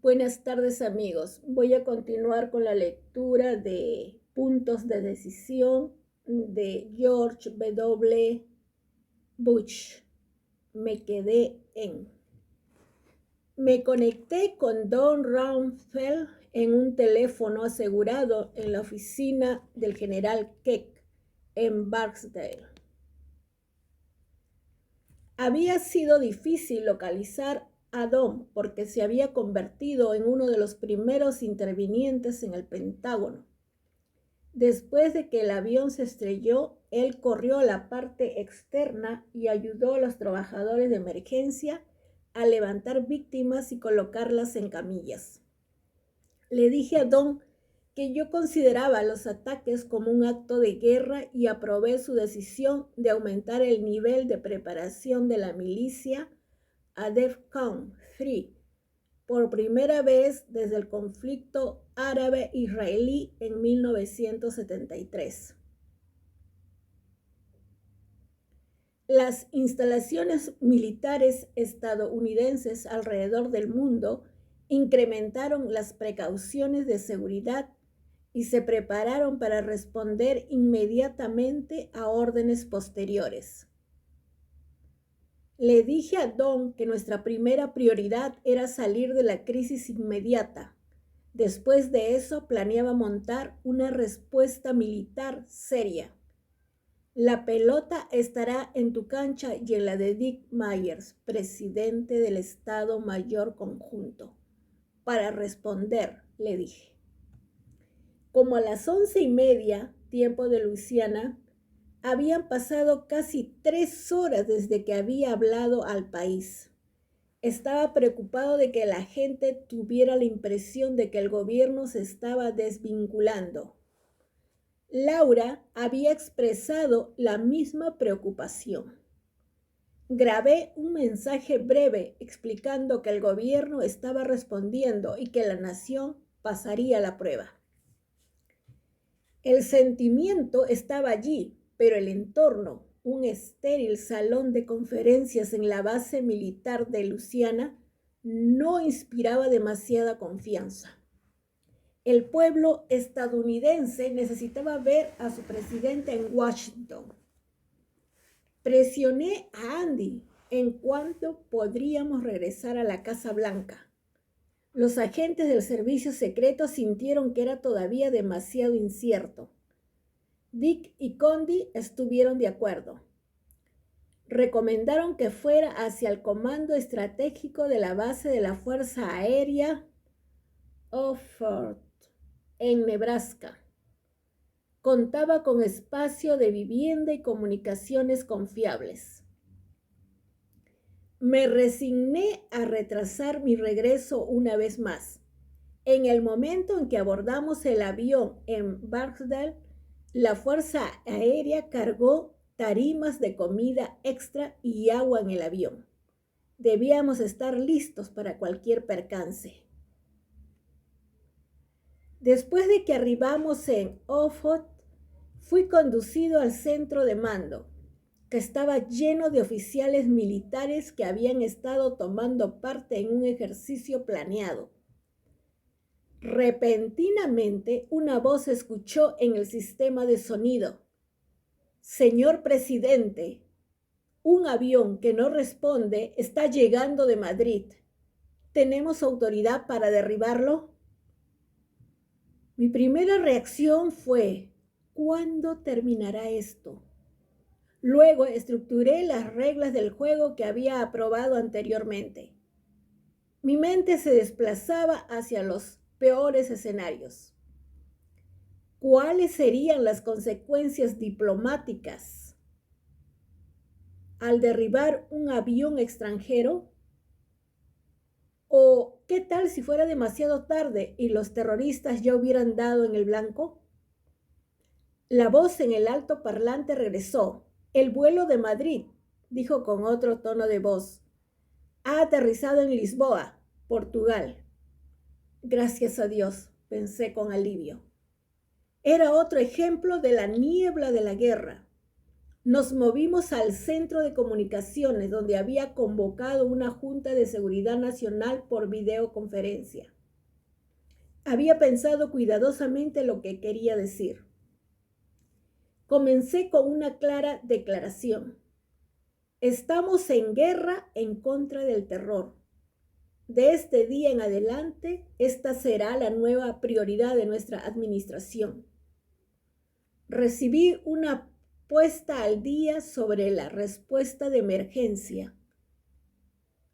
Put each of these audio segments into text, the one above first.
Buenas tardes amigos. Voy a continuar con la lectura de Puntos de Decisión de George W. Bush. Me conecté con Don Rumsfeld en un teléfono asegurado en la oficina del general Keck en Barksdale. Había sido difícil localizar a Don porque se había convertido en uno de los primeros intervinientes en el Pentágono. Después de que el avión se estrelló, él corrió a la parte externa y ayudó a los trabajadores de emergencia a levantar víctimas y colocarlas en camillas. Le dije a Don que yo consideraba los ataques como un acto de guerra y aprobé su decisión de aumentar el nivel de preparación de la milicia a DEFCON 3 por primera vez desde el conflicto árabe-israelí en 1973. Las instalaciones militares estadounidenses alrededor del mundo incrementaron las precauciones de seguridad y se prepararon para responder inmediatamente a órdenes posteriores. Le dije a Don que nuestra primera prioridad era salir de la crisis inmediata. Después de eso, planeaba montar una respuesta militar seria. La pelota estará en tu cancha y en la de Dick Myers, presidente del Estado Mayor Conjunto, para responder, le dije. Como a las 11:30, tiempo de Luisiana, habían pasado casi 3 horas desde que había hablado al país. Estaba preocupado de que la gente tuviera la impresión de que el gobierno se estaba desvinculando. Laura había expresado la misma preocupación. Grabé un mensaje breve explicando que el gobierno estaba respondiendo y que la nación pasaría la prueba. El sentimiento estaba allí, pero el entorno, un estéril salón de conferencias en la base militar de Luisiana, no inspiraba demasiada confianza. El pueblo estadounidense necesitaba ver a su presidente en Washington. Presioné a Andy en cuanto podríamos regresar a la Casa Blanca. Los agentes del servicio secreto sintieron que era todavía demasiado incierto. Dick y Condi estuvieron de acuerdo. Recomendaron que fuera hacia el comando estratégico de la base de la Fuerza Aérea Offutt, en Nebraska. Contaba con espacio de vivienda y comunicaciones confiables. Me resigné a retrasar mi regreso una vez más. En el momento en que abordamos el avión en Barksdale, la Fuerza Aérea cargó tarimas de comida extra y agua en el avión. Debíamos estar listos para cualquier percance. Después de que arribamos en Offutt, fui conducido al centro de mando, que estaba lleno de oficiales militares que habían estado tomando parte en un ejercicio planeado. Repentinamente, una voz se escuchó en el sistema de sonido. Señor presidente, un avión que no responde está llegando de Madrid. ¿Tenemos autoridad para derribarlo? Mi primera reacción fue, ¿cuándo terminará esto? Luego estructuré las reglas del juego que había aprobado anteriormente. Mi mente se desplazaba hacia los peores escenarios. ¿Cuáles serían las consecuencias diplomáticas al derribar un avión extranjero? ¿O qué tal si fuera demasiado tarde y los terroristas ya hubieran dado en el blanco? La voz en el altoparlante regresó. El vuelo de Madrid, dijo con otro tono de voz, ha aterrizado en Lisboa, Portugal. Gracias a Dios, pensé con alivio. Era otro ejemplo de la niebla de la guerra. Nos movimos al centro de comunicaciones donde había convocado una junta de seguridad nacional por videoconferencia. Había pensado cuidadosamente lo que quería decir. Comencé con una clara declaración. Estamos en guerra en contra del terror. De este día en adelante, esta será la nueva prioridad de nuestra administración. Recibí una puesta al día sobre la respuesta de emergencia.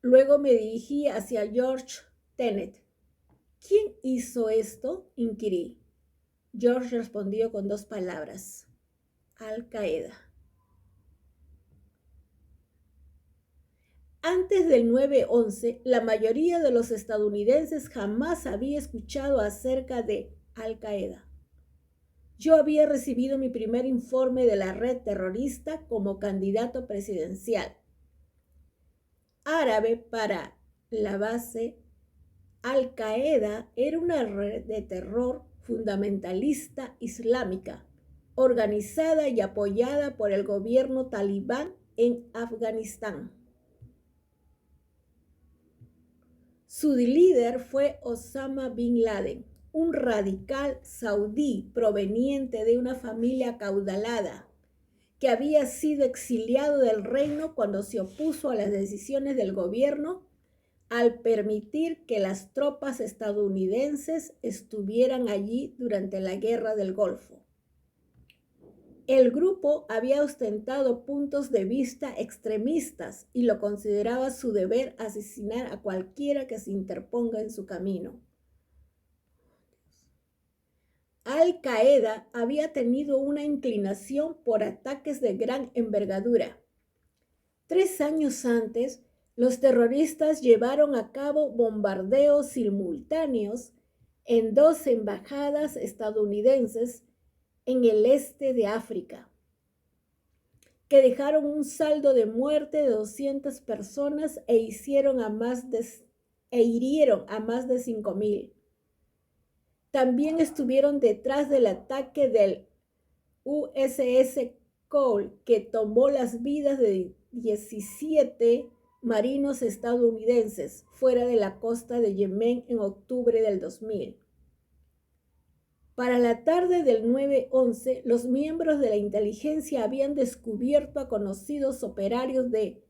Luego me dirigí hacia George Tenet. ¿Quién hizo esto?, inquirí. George respondió con 2 palabras. Al-Qaeda. Antes del 9/11, la mayoría de los estadounidenses jamás había escuchado acerca de Al-Qaeda. Yo había recibido mi primer informe de la red terrorista como candidato presidencial. Árabe para la base, Al-Qaeda era una red de terror fundamentalista islámica, organizada y apoyada por el gobierno talibán en Afganistán. Su líder fue Osama Bin Laden, un radical saudí proveniente de una familia acaudalada que había sido exiliado del reino cuando se opuso a las decisiones del gobierno al permitir que las tropas estadounidenses estuvieran allí durante la Guerra del Golfo. El grupo había ostentado puntos de vista extremistas y lo consideraba su deber asesinar a cualquiera que se interponga en su camino. Al-Qaeda había tenido una inclinación por ataques de gran envergadura. 3 años antes, los terroristas llevaron a cabo bombardeos simultáneos en 2 embajadas estadounidenses en el este de África, que dejaron un saldo de muerte de 200 personas e hirieron a más de 5.000. También estuvieron detrás del ataque del USS Cole, que tomó las vidas de 17 marinos estadounidenses fuera de la costa de Yemen en octubre del 2000. Para la tarde del 9/11, los miembros de la inteligencia habían descubierto a conocidos operarios de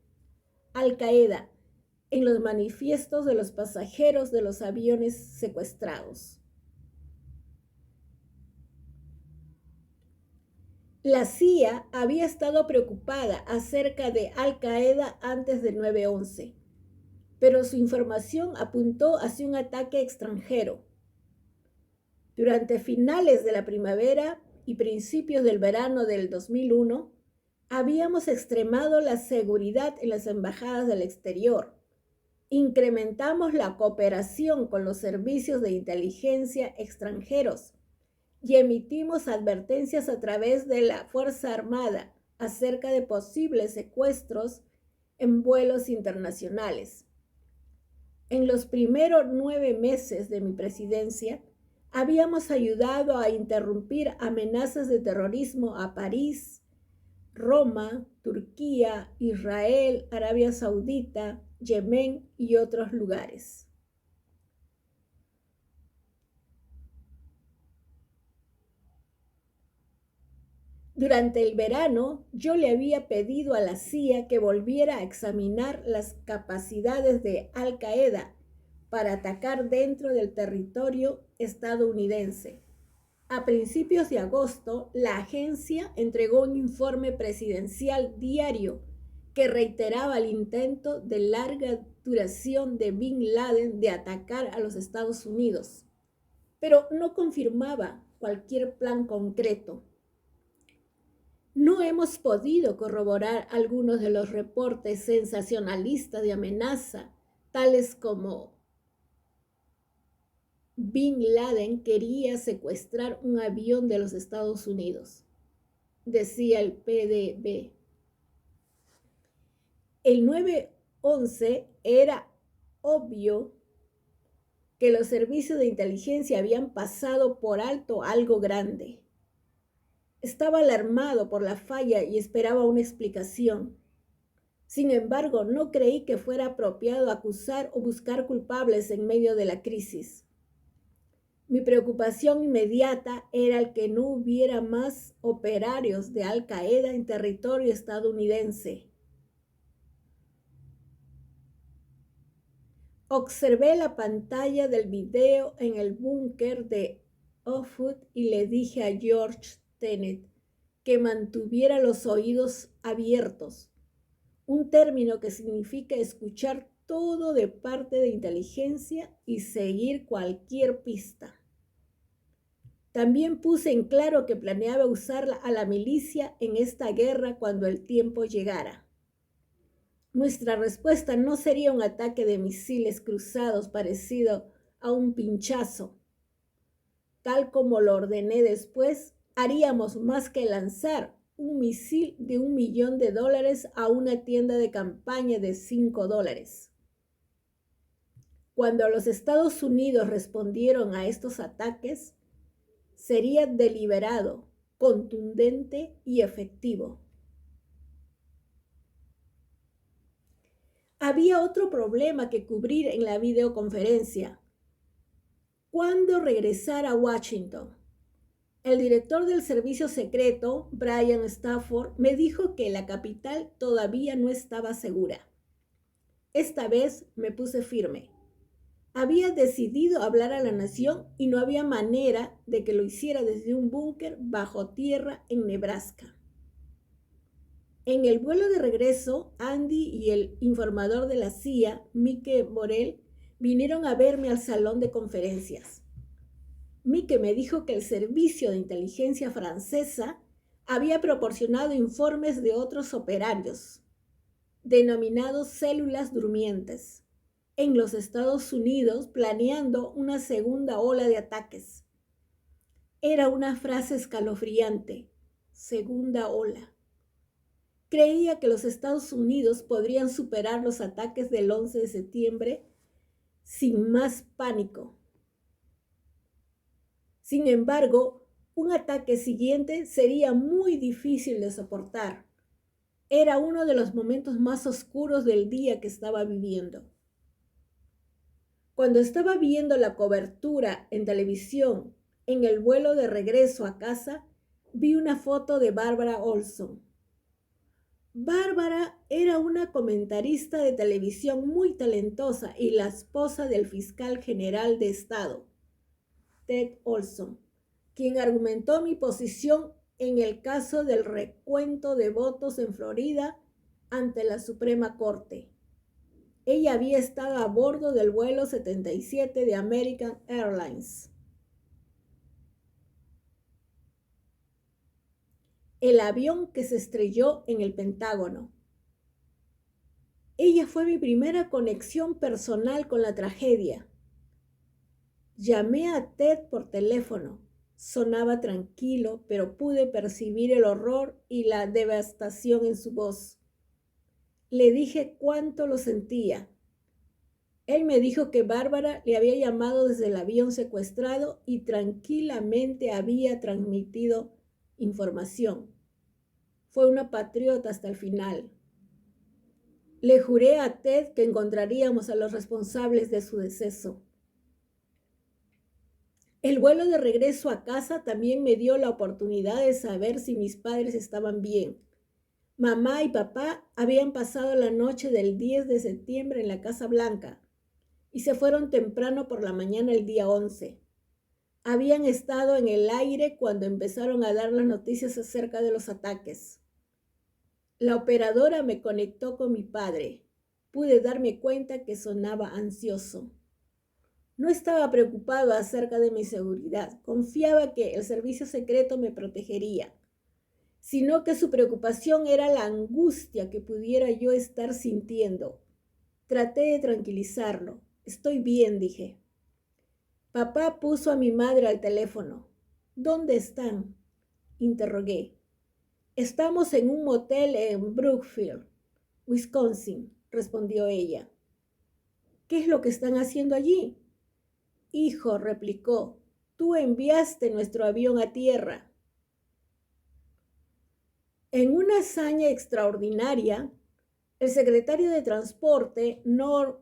Al-Qaeda en los manifiestos de los pasajeros de los aviones secuestrados. La CIA había estado preocupada acerca de Al-Qaeda antes del 9/11, pero su información apuntó hacia un ataque extranjero. Durante finales de la primavera y principios del verano del 2001, habíamos extremado la seguridad en las embajadas del exterior. Incrementamos la cooperación con los servicios de inteligencia extranjeros y emitimos advertencias a través de la Fuerza Armada acerca de posibles secuestros en vuelos internacionales. En los primeros 9 meses de mi presidencia, habíamos ayudado a interrumpir amenazas de terrorismo a París, Roma, Turquía, Israel, Arabia Saudita, Yemen y otros lugares. Durante el verano, yo le había pedido a la CIA que volviera a examinar las capacidades de Al-Qaeda para atacar dentro del territorio estadounidense. A principios de agosto, la agencia entregó un informe presidencial diario que reiteraba el intento de larga duración de Bin Laden de atacar a los Estados Unidos, pero no confirmaba cualquier plan concreto. No hemos podido corroborar algunos de los reportes sensacionalistas de amenaza, tales como Bin Laden quería secuestrar un avión de los Estados Unidos, decía el PDB. El 9/11 era obvio que los servicios de inteligencia habían pasado por alto algo grande. Estaba alarmado por la falla y esperaba una explicación. Sin embargo, no creí que fuera apropiado acusar o buscar culpables en medio de la crisis. Mi preocupación inmediata era el que no hubiera más operarios de Al Qaeda en territorio estadounidense. Observé la pantalla del video en el búnker de Ohud y le dije a George Tenet que mantuviera los oídos abiertos, un término que significa escuchar todo de parte de inteligencia y seguir cualquier pista. También puse en claro que planeaba usar a la milicia en esta guerra cuando el tiempo llegara. Nuestra respuesta no sería un ataque de misiles cruzados parecido a un pinchazo. Tal como lo ordené después, haríamos más que lanzar un misil de $1 millón a una tienda de campaña de $5. Cuando los Estados Unidos respondieron a estos ataques, sería deliberado, contundente y efectivo. Había otro problema que cubrir en la videoconferencia. ¿Cuándo regresar a Washington? El director del servicio secreto, Brian Stafford, me dijo que la capital todavía no estaba segura. Esta vez me puse firme. Había decidido hablar a la nación y no había manera de que lo hiciera desde un búnker bajo tierra en Nebraska. En el vuelo de regreso, Andy y el informador de la CIA, Mike Morell, vinieron a verme al salón de conferencias. Mike me dijo que el servicio de inteligencia francesa había proporcionado informes de otros operarios, denominados células durmientes, en los Estados Unidos planeando una segunda ola de ataques. Era una frase escalofriante, segunda ola. Creía que los Estados Unidos podrían superar los ataques del 11 de septiembre sin más pánico. Sin embargo, un ataque siguiente sería muy difícil de soportar. Era uno de los momentos más oscuros del día que estaba viviendo. Cuando estaba viendo la cobertura en televisión en el vuelo de regreso a casa, vi una foto de Barbara Olson. Bárbara era una comentarista de televisión muy talentosa y la esposa del fiscal general de Estado, Ted Olson, quien argumentó mi posición en el caso del recuento de votos en Florida ante la Suprema Corte. Ella había estado a bordo del vuelo 77 de American Airlines. El avión que se estrelló en el Pentágono. Ella fue mi primera conexión personal con la tragedia. Llamé a Ted por teléfono. Sonaba tranquilo, pero pude percibir el horror y la devastación en su voz. Le dije cuánto lo sentía. Él me dijo que Bárbara le había llamado desde el avión secuestrado y tranquilamente había transmitido información. Fue una patriota hasta el final. Le juré a Ted que encontraríamos a los responsables de su deceso. El vuelo de regreso a casa también me dio la oportunidad de saber si mis padres estaban bien. Mamá y papá habían pasado la noche del 10 de septiembre en la Casa Blanca y se fueron temprano por la mañana el día 11. Habían estado en el aire cuando empezaron a dar las noticias acerca de los ataques. La operadora me conectó con mi padre. Pude darme cuenta que sonaba ansioso. No estaba preocupado acerca de mi seguridad. Confiaba que el servicio secreto me protegería, sino que su preocupación era la angustia que pudiera yo estar sintiendo. Traté de tranquilizarlo. Estoy bien, dije. Papá puso a mi madre al teléfono. ¿Dónde están?, interrogué. Estamos en un motel en Brookfield, Wisconsin, respondió ella. ¿Qué es lo que están haciendo allí? Hijo, replicó, tú enviaste nuestro avión a tierra. En una hazaña extraordinaria, el secretario de Transporte, Norm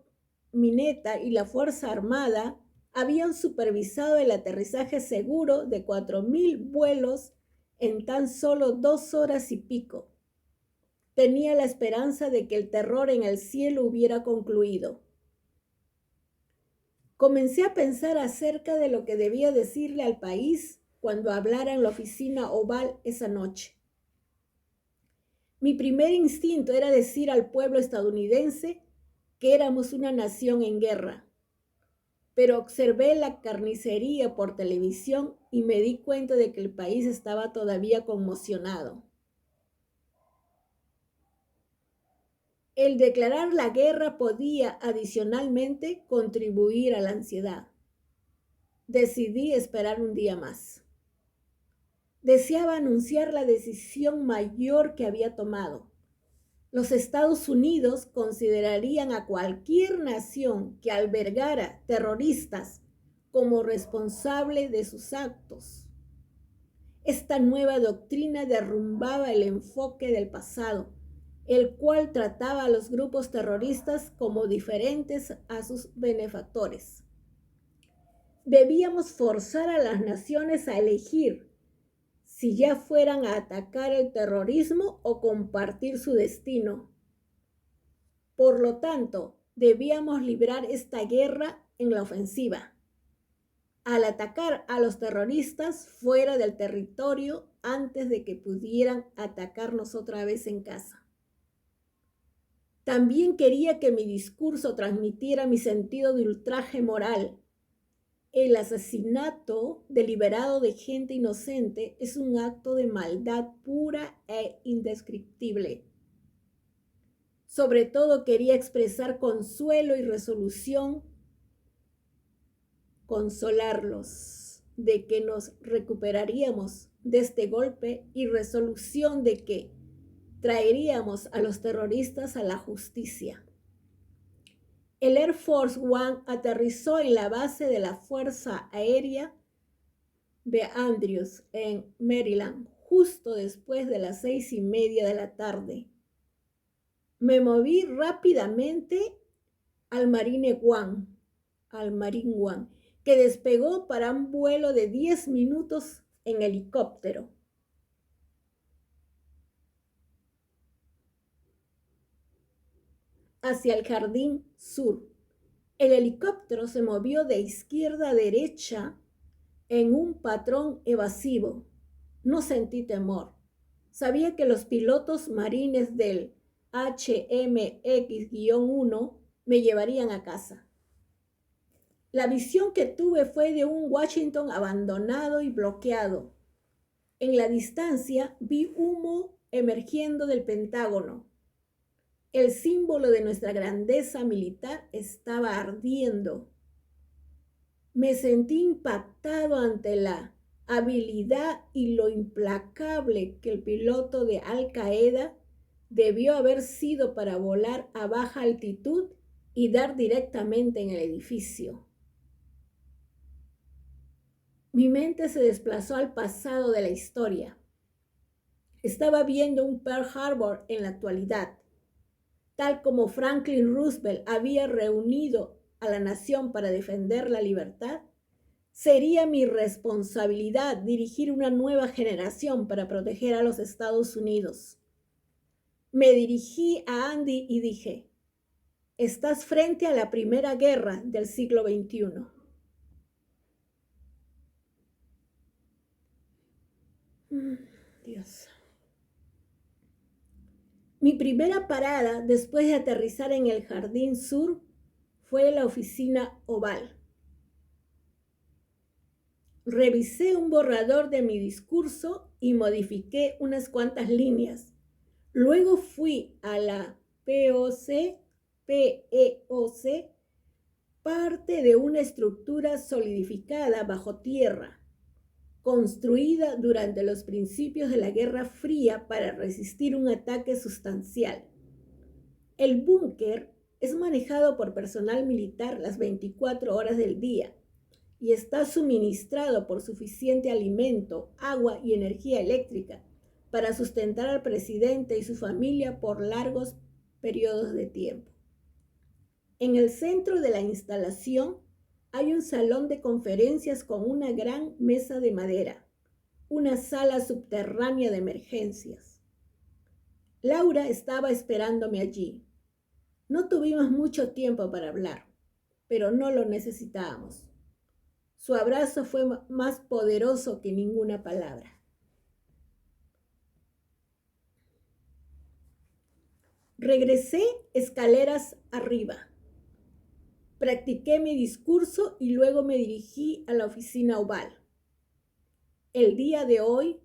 Mineta, y la Fuerza Armada habían supervisado el aterrizaje seguro de 4.000 vuelos en tan solo 2 horas y pico. Tenía la esperanza de que el terror en el cielo hubiera concluido. Comencé a pensar acerca de lo que debía decirle al país cuando hablara en la oficina oval esa noche. Mi primer instinto era decir al pueblo estadounidense que éramos una nación en guerra, pero observé la carnicería por televisión y me di cuenta de que el país estaba todavía conmocionado. El declarar la guerra podía adicionalmente contribuir a la ansiedad. Decidí esperar un día más. Deseaba anunciar la decisión mayor que había tomado. Los Estados Unidos considerarían a cualquier nación que albergara terroristas como responsable de sus actos. Esta nueva doctrina derrumbaba el enfoque del pasado, el cual trataba a los grupos terroristas como diferentes a sus benefactores. Debíamos forzar a las naciones a elegir si ya fueran a atacar el terrorismo o compartir su destino. Por lo tanto, debíamos librar esta guerra en la ofensiva, al atacar a los terroristas fuera del territorio antes de que pudieran atacarnos otra vez en casa. También quería que mi discurso transmitiera mi sentido de ultraje moral. El asesinato deliberado de gente inocente es un acto de maldad pura e indescriptible. Sobre todo quería expresar consuelo y resolución, consolarlos de que nos recuperaríamos de este golpe y resolución de que traeríamos a los terroristas a la justicia. El Air Force One aterrizó en la base de la Fuerza Aérea de Andrews, en Maryland, justo después de las 6:30 de la tarde. Me moví rápidamente al Marine One, que despegó para un vuelo de 10 minutos en helicóptero. Hacia el jardín sur. El helicóptero se movió de izquierda a derecha en un patrón evasivo. No sentí temor. Sabía que los pilotos marines del HMX-1 me llevarían a casa. La visión que tuve fue de un Washington abandonado y bloqueado. En la distancia vi humo emergiendo del Pentágono. El símbolo de nuestra grandeza militar estaba ardiendo. Me sentí impactado ante la habilidad y lo implacable que el piloto de Al Qaeda debió haber sido para volar a baja altitud y dar directamente en el edificio. Mi mente se desplazó al pasado de la historia. Estaba viendo un Pearl Harbor en la actualidad. Tal como Franklin Roosevelt había reunido a la nación para defender la libertad, sería mi responsabilidad dirigir una nueva generación para proteger a los Estados Unidos. Me dirigí a Andy y dije: estás frente a la primera guerra del siglo XXI. Dios. Mi primera parada después de aterrizar en el Jardín Sur fue la oficina oval. Revisé un borrador de mi discurso y modifiqué unas cuantas líneas. Luego fui a la PEOC, parte de una estructura solidificada bajo tierra, construida durante los principios de la Guerra Fría para resistir un ataque sustancial. El búnker es manejado por personal militar las 24 horas del día y está suministrado por suficiente alimento, agua y energía eléctrica para sustentar al presidente y su familia por largos periodos de tiempo. En el centro de la instalación hay un salón de conferencias con una gran mesa de madera, una sala subterránea de emergencias. Laura estaba esperándome allí. No tuvimos mucho tiempo para hablar, pero no lo necesitábamos. Su abrazo fue más poderoso que ninguna palabra. Regresé escaleras arriba. Practiqué mi discurso y luego me dirigí a la oficina oval. El día de hoy,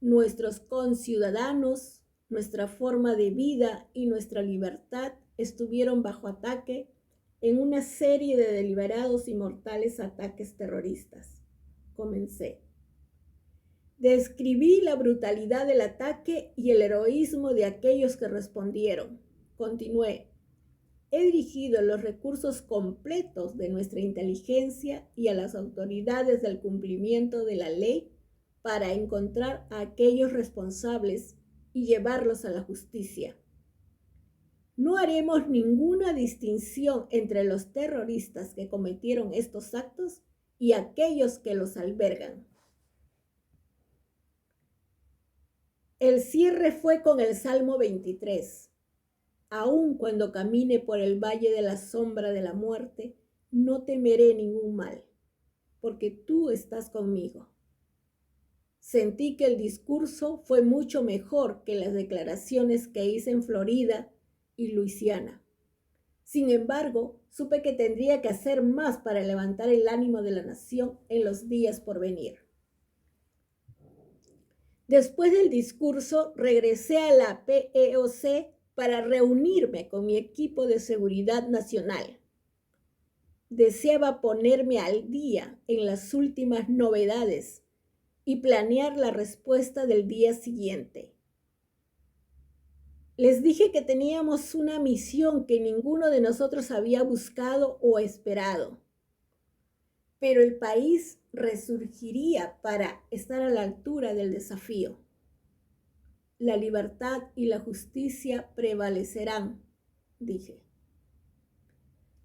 nuestros conciudadanos, nuestra forma de vida y nuestra libertad estuvieron bajo ataque en una serie de deliberados y mortales ataques terroristas. Comencé. Describí la brutalidad del ataque y el heroísmo de aquellos que respondieron. Continué. He dirigido los recursos completos de nuestra inteligencia y a las autoridades del cumplimiento de la ley para encontrar a aquellos responsables y llevarlos a la justicia. No haremos ninguna distinción entre los terroristas que cometieron estos actos y aquellos que los albergan. El cierre fue con el Salmo 23. Aun cuando camine por el valle de la sombra de la muerte, no temeré ningún mal, porque tú estás conmigo. Sentí que el discurso fue mucho mejor que las declaraciones que hice en Florida y Luisiana. Sin embargo, supe que tendría que hacer más para levantar el ánimo de la nación en los días por venir. Después del discurso, regresé a la PEOC para reunirme con mi equipo de seguridad nacional. Deseaba ponerme al día en las últimas novedades y planear la respuesta del día siguiente. Les dije que teníamos una misión que ninguno de nosotros había buscado o esperado, pero el país resurgiría para estar a la altura del desafío. La libertad y la justicia prevalecerán, dije.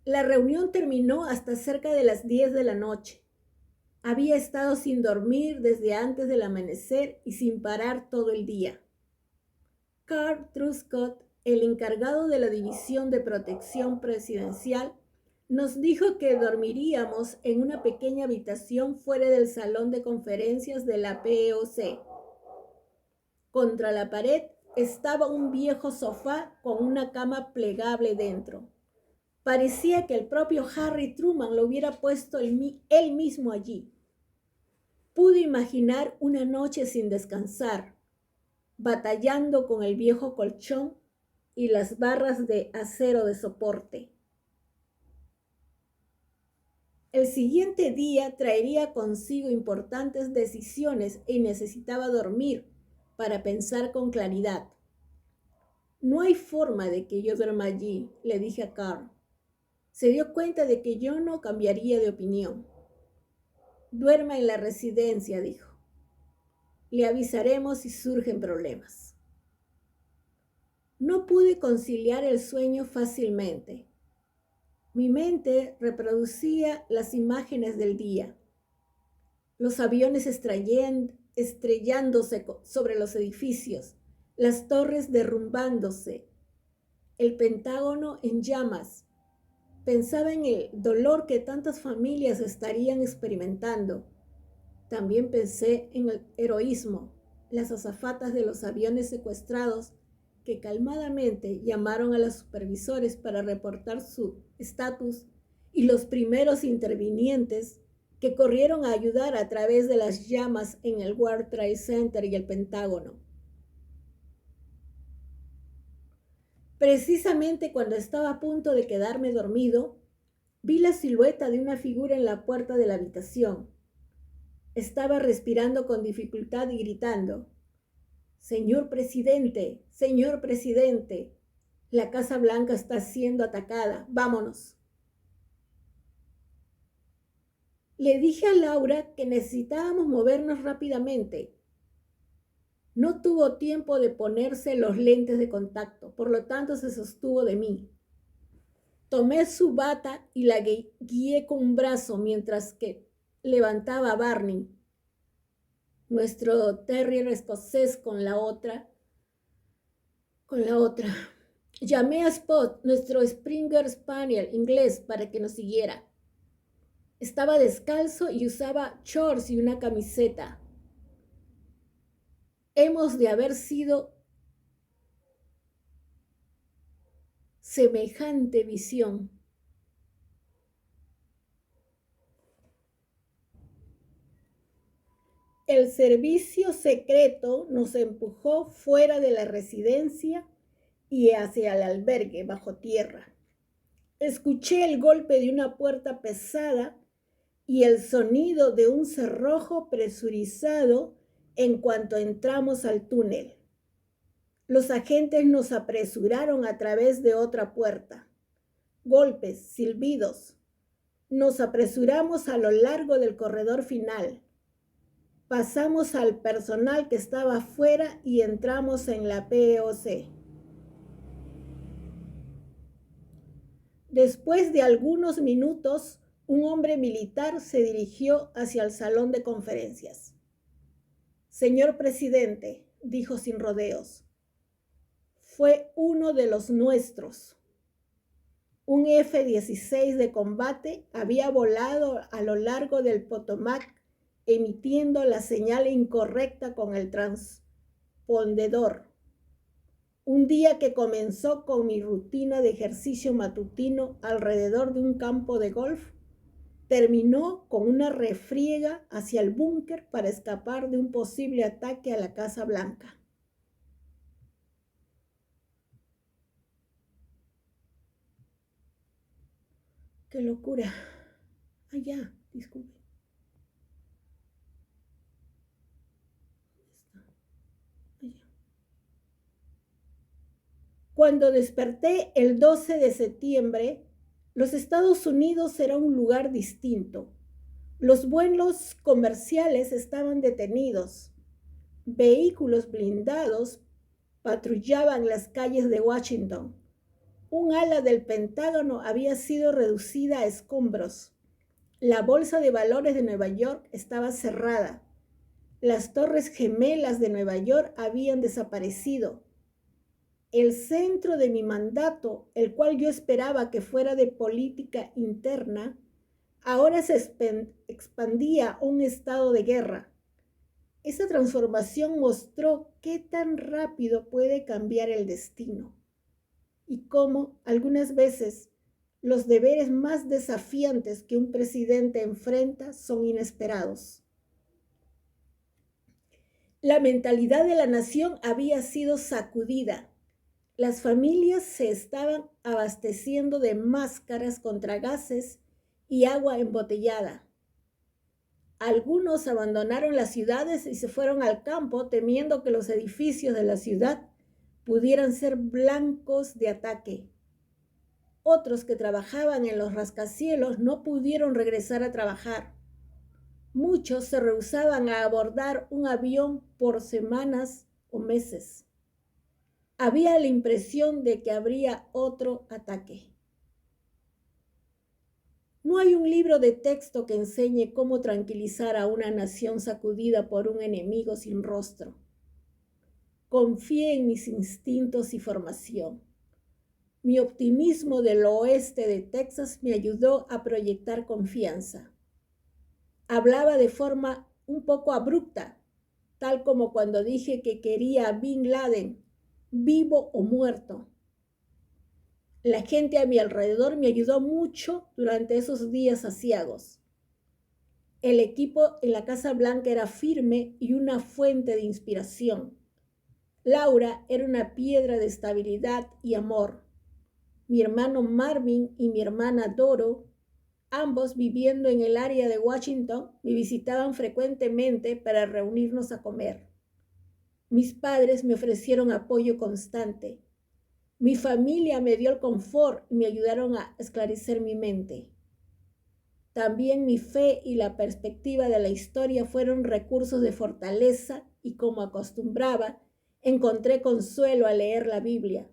La reunión terminó hasta cerca de las 10 de la noche. Había estado sin dormir desde antes del amanecer y sin parar todo el día. Carl Truscott, el encargado de la División de Protección Presidencial, nos dijo que dormiríamos en una pequeña habitación fuera del salón de conferencias de la PEOC. Contra la pared estaba un viejo sofá con una cama plegable dentro. Parecía que el propio Harry Truman lo hubiera puesto él mismo allí. Pude imaginar una noche sin descansar, batallando con el viejo colchón y las barras de acero de soporte. El siguiente día traería consigo importantes decisiones y necesitaba dormir para pensar con claridad. No hay forma de que yo duerma allí, le dije a Carl. Se dio cuenta de que yo no cambiaría de opinión. Duerma en la residencia, dijo. Le avisaremos si surgen problemas. No pude conciliar el sueño fácilmente. Mi mente reproducía las imágenes del día. Los aviones estrellándose sobre los edificios, las torres derrumbándose, el Pentágono en llamas. Pensaba en el dolor que tantas familias estarían experimentando. También pensé en el heroísmo, las azafatas de los aviones secuestrados que calmadamente llamaron a los supervisores para reportar su estatus y los primeros intervinientes que corrieron a ayudar a través de las llamas en el World Trade Center y el Pentágono. Precisamente cuando estaba a punto de quedarme dormido, vi la silueta de una figura en la puerta de la habitación. Estaba respirando con dificultad y gritando: Señor presidente, la Casa Blanca está siendo atacada, vámonos. Le dije a Laura que necesitábamos movernos rápidamente. No tuvo tiempo de ponerse los lentes de contacto, por lo tanto se sostuvo de mí. Tomé su bata y la guié con un brazo mientras que levantaba a Barney, nuestro terrier escocés, con la otra. Llamé a Spot, nuestro Springer Spaniel inglés, para que nos siguiera. Estaba descalzo y usaba shorts y una camiseta. Hemos de haber sido semejante visión. El servicio secreto nos empujó fuera de la residencia y hacia el albergue bajo tierra. Escuché el golpe de una puerta pesada y el sonido de un cerrojo presurizado en cuanto entramos al túnel. Los agentes nos apresuraron a través de otra puerta. Golpes, silbidos. Nos apresuramos a lo largo del corredor final. Pasamos al personal que estaba afuera y entramos en la POC. Después de algunos minutos, un hombre militar se dirigió hacia el salón de conferencias. Señor presidente, dijo sin rodeos, fue uno de los nuestros. Un F-16 de combate había volado a lo largo del Potomac emitiendo la señal incorrecta con el transpondedor. Un día que comenzó con mi rutina de ejercicio matutino alrededor de un campo de golf, terminó con una refriega hacia el búnker para escapar de un posible ataque a la Casa Blanca. ¡Qué locura! Ya, disculpe. Cuando desperté el 12 de septiembre, los Estados Unidos era un lugar distinto. Los vuelos comerciales estaban detenidos. Vehículos blindados patrullaban las calles de Washington. Un ala del Pentágono había sido reducida a escombros. La Bolsa de Valores de Nueva York estaba cerrada. Las Torres Gemelas de Nueva York habían desaparecido. El centro de mi mandato, el cual yo esperaba que fuera de política interna, ahora se expandía a un estado de guerra. Esa transformación mostró qué tan rápido puede cambiar el destino y cómo algunas veces los deberes más desafiantes que un presidente enfrenta son inesperados. La mentalidad de la nación había sido sacudida. Las familias se estaban abasteciendo de máscaras contra gases y agua embotellada. Algunos abandonaron las ciudades y se fueron al campo temiendo que los edificios de la ciudad pudieran ser blancos de ataque. Otros que trabajaban en los rascacielos no pudieron regresar a trabajar. Muchos se rehusaban a abordar un avión por semanas o meses. Había la impresión de que habría otro ataque. No hay un libro de texto que enseñe cómo tranquilizar a una nación sacudida por un enemigo sin rostro. Confié en mis instintos y formación. Mi optimismo del oeste de Texas me ayudó a proyectar confianza. Hablaba de forma un poco abrupta, tal como cuando dije que quería a Bin Laden, vivo o muerto. La gente a mi alrededor me ayudó mucho durante esos días aciagos. El equipo en la Casa Blanca era firme y una fuente de inspiración. Laura era una piedra de estabilidad y amor. Mi hermano Marvin y mi hermana Doro, ambos viviendo en el área de Washington, me visitaban frecuentemente para reunirnos a comer. Mis padres me ofrecieron apoyo constante. Mi familia me dio el confort y me ayudaron a esclarecer mi mente. También mi fe y la perspectiva de la historia fueron recursos de fortaleza y, como acostumbraba, encontré consuelo al leer la Biblia,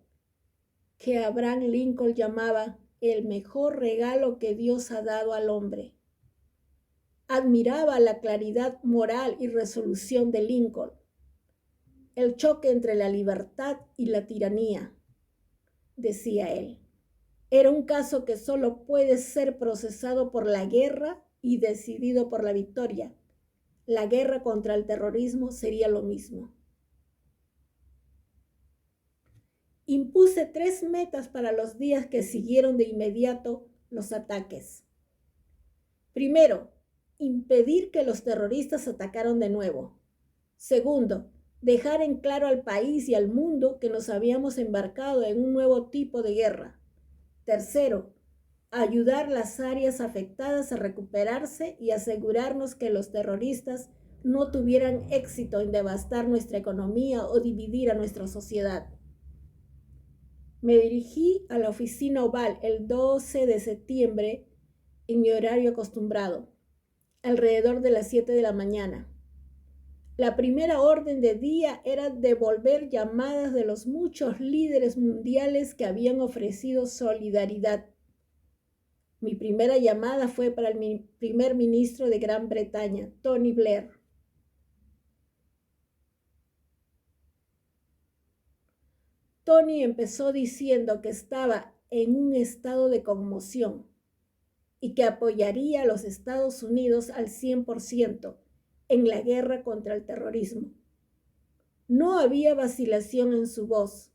que Abraham Lincoln llamaba el mejor regalo que Dios ha dado al hombre. Admiraba la claridad moral y resolución de Lincoln, el choque entre la libertad y la tiranía, decía él. Era un caso que solo puede ser procesado por la guerra y decidido por la victoria. La guerra contra el terrorismo sería lo mismo. Impuse 3 metas para los días que siguieron de inmediato los ataques. Primero, impedir que los terroristas atacaran de nuevo. Segundo, dejar en claro al país y al mundo que nos habíamos embarcado en un nuevo tipo de guerra. Tercero, ayudar las áreas afectadas a recuperarse y asegurarnos que los terroristas no tuvieran éxito en devastar nuestra economía o dividir a nuestra sociedad. Me dirigí a la oficina oval el 12 de septiembre en mi horario acostumbrado, alrededor de las 7 de la mañana. La primera orden de día era devolver llamadas de los muchos líderes mundiales que habían ofrecido solidaridad. Mi primera llamada fue para el primer ministro de Gran Bretaña, Tony Blair. Tony empezó diciendo que estaba en un estado de conmoción y que apoyaría a los Estados Unidos al 100% en la guerra contra el terrorismo. No había vacilación en su voz.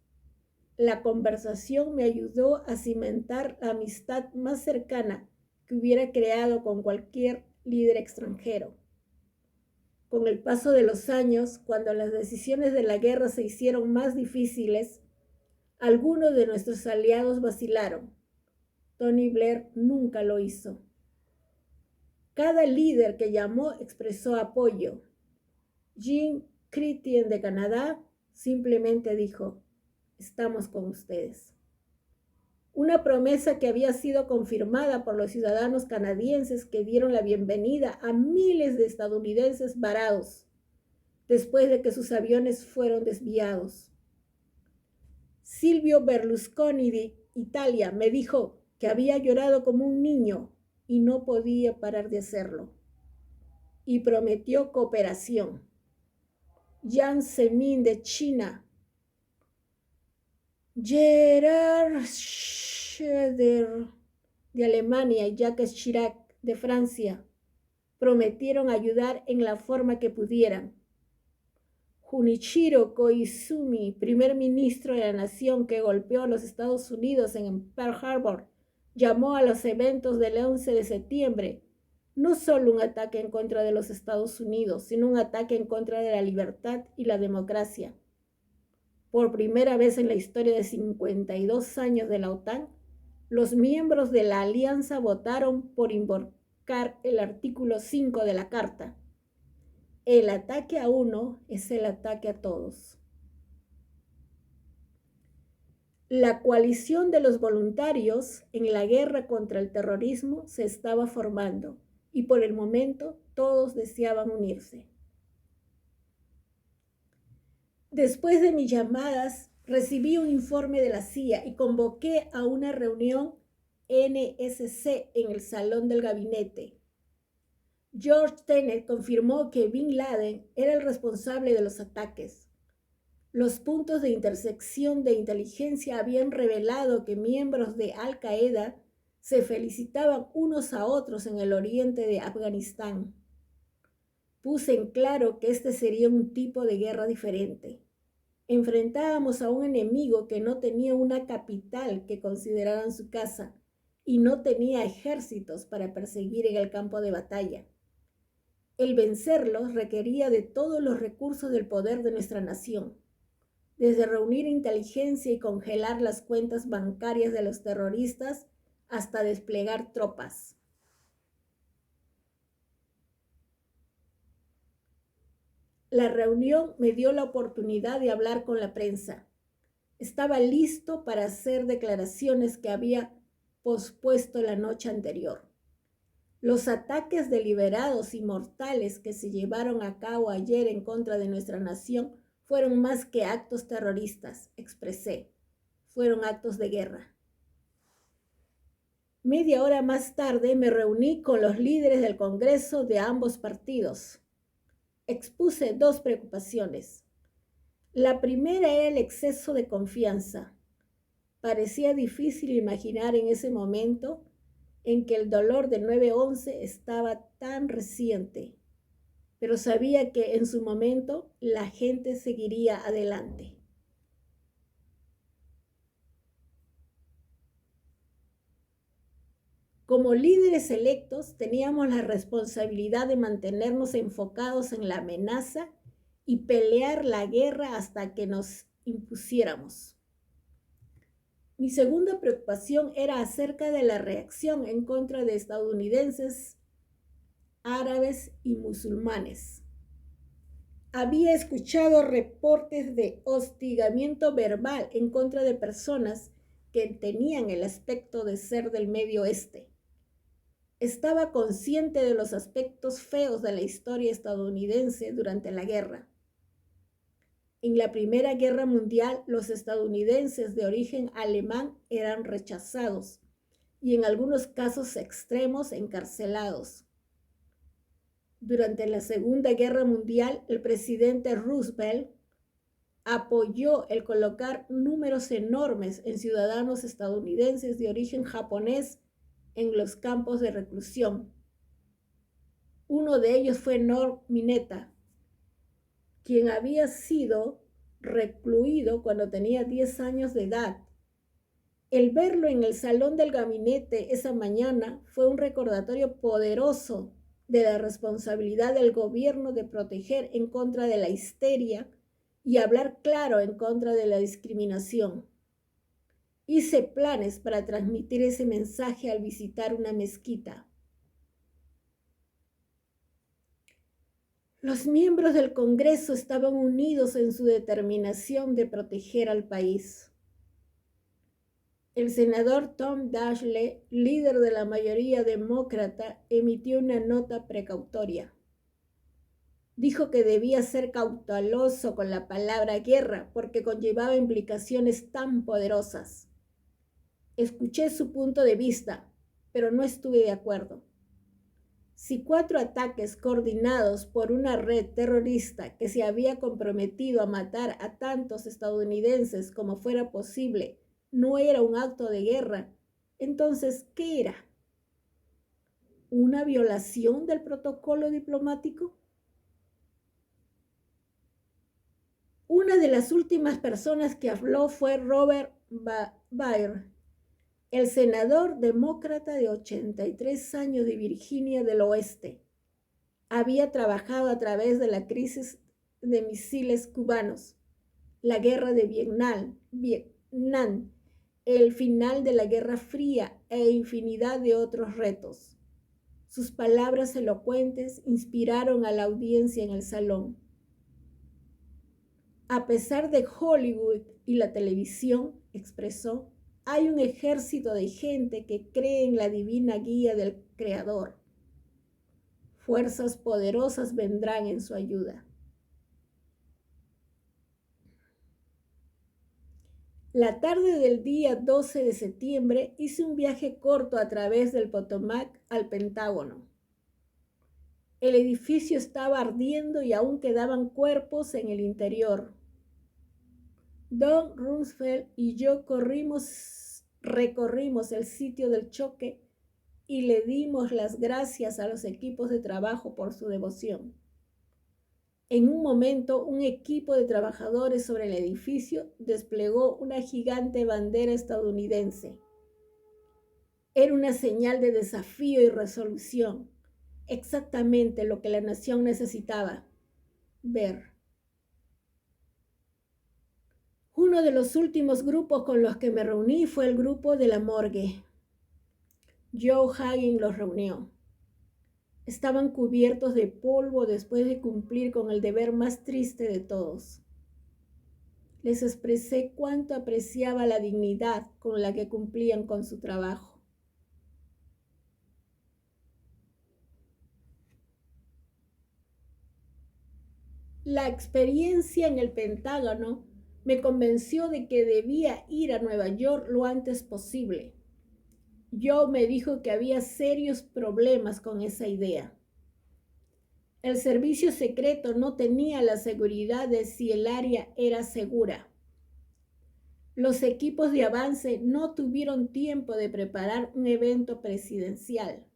La conversación me ayudó a cimentar la amistad más cercana que hubiera creado con cualquier líder extranjero. Con el paso de los años, cuando las decisiones de la guerra se hicieron más difíciles, algunos de nuestros aliados vacilaron. Tony Blair nunca lo hizo. Cada líder que llamó expresó apoyo. Jean Chrétien de Canadá simplemente dijo: estamos con ustedes. Una promesa que había sido confirmada por los ciudadanos canadienses que dieron la bienvenida a miles de estadounidenses varados después de que sus aviones fueron desviados. Silvio Berlusconi de Italia me dijo que había llorado como un niño y no podía parar de hacerlo, y prometió cooperación. Jiang Zemin de China, Gerhard Schröder de Alemania y Jacques Chirac de Francia prometieron ayudar en la forma que pudieran. Junichiro Koizumi, primer ministro de la nación que golpeó a los Estados Unidos en Pearl Harbor, llamó a los eventos del 11 de septiembre no solo un ataque en contra de los Estados Unidos, sino un ataque en contra de la libertad y la democracia. Por primera vez en la historia de 52 años de la OTAN, los miembros de la alianza votaron por invocar el artículo 5 de la Carta. El ataque a uno es el ataque a todos. La coalición de los voluntarios en la guerra contra el terrorismo se estaba formando y por el momento todos deseaban unirse. Después de mis llamadas, recibí un informe de la CIA y convoqué a una reunión NSC en el salón del gabinete. George Tenet confirmó que Bin Laden era el responsable de los ataques. Los puntos de intersección de inteligencia habían revelado que miembros de Al Qaeda se felicitaban unos a otros en el oriente de Afganistán. Puse en claro que este sería un tipo de guerra diferente. Enfrentábamos a un enemigo que no tenía una capital que consideraran su casa y no tenía ejércitos para perseguir en el campo de batalla. El vencerlos requería de todos los recursos del poder de nuestra nación, desde reunir inteligencia y congelar las cuentas bancarias de los terroristas hasta desplegar tropas. La reunión me dio la oportunidad de hablar con la prensa. Estaba listo para hacer declaraciones que había pospuesto la noche anterior. Los ataques deliberados y mortales que se llevaron a cabo ayer en contra de nuestra nación fueron más que actos terroristas, expresé. Fueron actos de guerra. Media hora más tarde me reuní con los líderes del Congreso de ambos partidos. Expuse dos preocupaciones. La primera era el exceso de confianza. Parecía difícil imaginar en ese momento en que el dolor del 9/11 estaba tan reciente, pero sabía que en su momento la gente seguiría adelante. Como líderes electos, teníamos la responsabilidad de mantenernos enfocados en la amenaza y pelear la guerra hasta que nos impusiéramos. Mi segunda preocupación era acerca de la reacción en contra de estadounidenses, árabes y musulmanes. Había escuchado reportes de hostigamiento verbal en contra de personas que tenían el aspecto de ser del Medio Oeste. Estaba consciente de los aspectos feos de la historia estadounidense durante la guerra. En la Primera Guerra Mundial, los estadounidenses de origen alemán eran rechazados y en algunos casos extremos encarcelados. Durante la Segunda Guerra Mundial, el presidente Roosevelt apoyó el colocar números enormes en ciudadanos estadounidenses de origen japonés en los campos de reclusión. Uno de ellos fue Norm Mineta, quien había sido recluido cuando tenía 10 años de edad. El verlo en el salón del gabinete esa mañana fue un recordatorio poderoso de la responsabilidad del gobierno de proteger en contra de la histeria y hablar claro en contra de la discriminación. Hice planes para transmitir ese mensaje al visitar una mezquita. Los miembros del Congreso estaban unidos en su determinación de proteger al país. El senador Tom Daschle, líder de la mayoría demócrata, emitió una nota precautoria. Dijo que debía ser cauteloso con la palabra guerra porque conllevaba implicaciones tan poderosas. Escuché su punto de vista, pero no estuve de acuerdo. Si 4 ataques coordinados por una red terrorista que se había comprometido a matar a tantos estadounidenses como fuera posible no era un acto de guerra, entonces, ¿qué era? ¿Una violación del protocolo diplomático? Una de las últimas personas que habló fue Robert Byrd, el senador demócrata de 83 años de Virginia del Oeste. Había trabajado a través de la crisis de misiles cubanos, la guerra de Vietnam, el final de la Guerra Fría e infinidad de otros retos. Sus palabras elocuentes inspiraron a la audiencia en el salón. A pesar de Hollywood y la televisión, expresó, hay un ejército de gente que cree en la divina guía del Creador. Fuerzas poderosas vendrán en su ayuda. La tarde del día 12 de septiembre hice un viaje corto a través del Potomac al Pentágono. El edificio estaba ardiendo y aún quedaban cuerpos en el interior. Don Rumsfeld y yo recorrimos el sitio del choque y le dimos las gracias a los equipos de trabajo por su devoción. En un momento, un equipo de trabajadores sobre el edificio desplegó una gigante bandera estadounidense. Era una señal de desafío y resolución, exactamente lo que la nación necesitaba ver. Uno de los últimos grupos con los que me reuní fue el grupo de la morgue. Joe Hagin los reunió. Estaban cubiertos de polvo después de cumplir con el deber más triste de todos. Les expresé cuánto apreciaba la dignidad con la que cumplían con su trabajo. La experiencia en el Pentágono me convenció de que debía ir a Nueva York lo antes posible. Joe me dijo que había serios problemas con esa idea. El servicio secreto no tenía la seguridad de si el área era segura. Los equipos de avance no tuvieron tiempo de preparar un evento presidencial.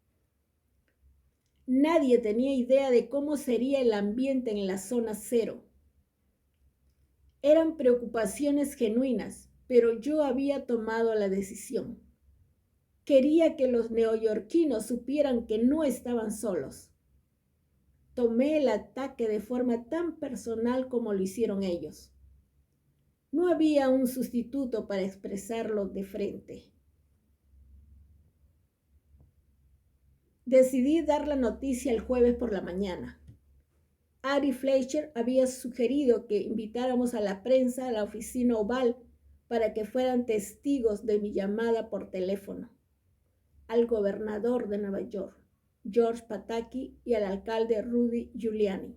Nadie tenía idea de cómo sería el ambiente en la zona cero. Eran preocupaciones genuinas, pero yo había tomado la decisión. Quería que los neoyorquinos supieran que no estaban solos. Tomé el ataque de forma tan personal como lo hicieron ellos. No había un sustituto para expresarlo de frente. Decidí dar la noticia el jueves por la mañana. Ari Fleischer había sugerido que invitáramos a la prensa a la oficina oval para que fueran testigos de mi llamada por teléfono al gobernador de Nueva York, George Pataki, y al alcalde Rudy Giuliani.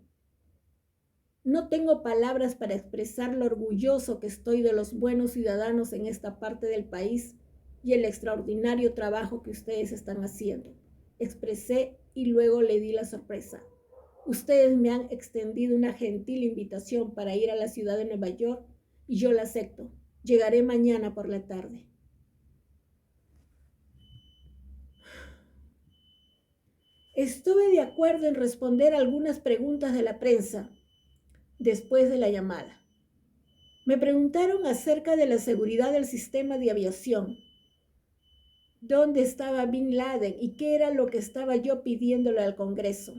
No tengo palabras para expresar lo orgulloso que estoy de los buenos ciudadanos en esta parte del país y el extraordinario trabajo que ustedes están haciendo. Expresé y luego le di la sorpresa. Ustedes me han extendido una gentil invitación para ir a la ciudad de Nueva York y yo la acepto. Llegaré mañana por la tarde. Estuve de acuerdo en responder algunas preguntas de la prensa después de la llamada. Me preguntaron acerca de la seguridad del sistema de aviación, dónde estaba Bin Laden y qué era lo que estaba yo pidiéndole al Congreso.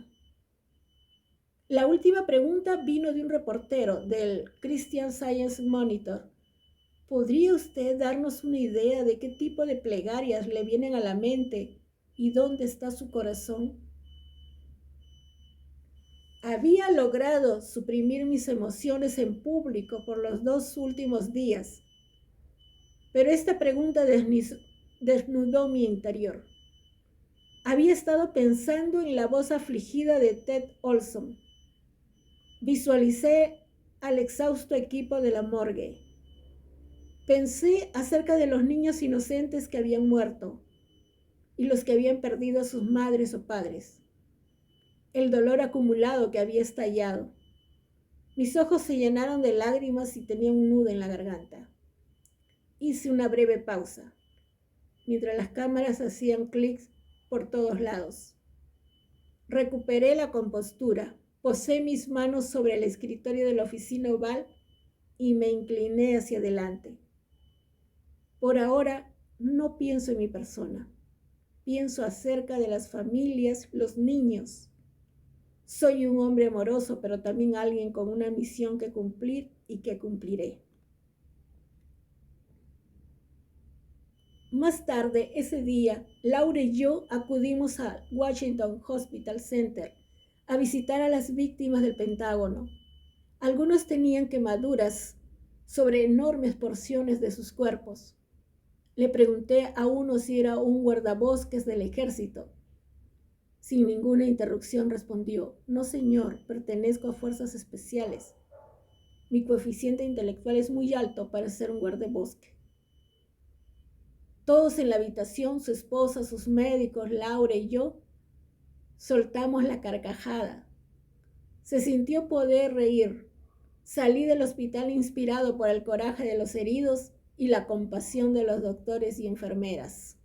La última pregunta vino de un reportero del Christian Science Monitor. ¿Podría usted darnos una idea de qué tipo de plegarias le vienen a la mente y dónde está su corazón? Había logrado suprimir mis emociones en público por los 2 últimos días, pero esta pregunta desnudó mi interior. Había estado pensando en la voz afligida de Ted Olson. Visualicé al exhausto equipo de la morgue. Pensé acerca de los niños inocentes que habían muerto y los que habían perdido a sus madres o padres. El dolor acumulado que había estallado. Mis ojos se llenaron de lágrimas y tenía un nudo en la garganta. Hice una breve pausa, mientras las cámaras hacían clics por todos lados. Recuperé la compostura, posé mis manos sobre el escritorio de la oficina oval y me incliné hacia adelante. Por ahora, no pienso en mi persona. Pienso acerca de las familias, los niños. Soy un hombre amoroso, pero también alguien con una misión que cumplir y que cumpliré. Más tarde, ese día, Laura y yo acudimos a Washington Hospital Center a visitar a las víctimas del Pentágono. Algunos tenían quemaduras sobre enormes porciones de sus cuerpos. Le pregunté a uno si era un guardabosques del ejército. Sin ninguna interrupción respondió: no señor, pertenezco a fuerzas especiales. Mi coeficiente intelectual es muy alto para ser un guardabosque. Todos en la habitación, su esposa, sus médicos, Laura y yo, soltamos la carcajada. Se sintió poder reír. Salí del hospital inspirado por el coraje de los heridos y la compasión de los doctores y enfermeras.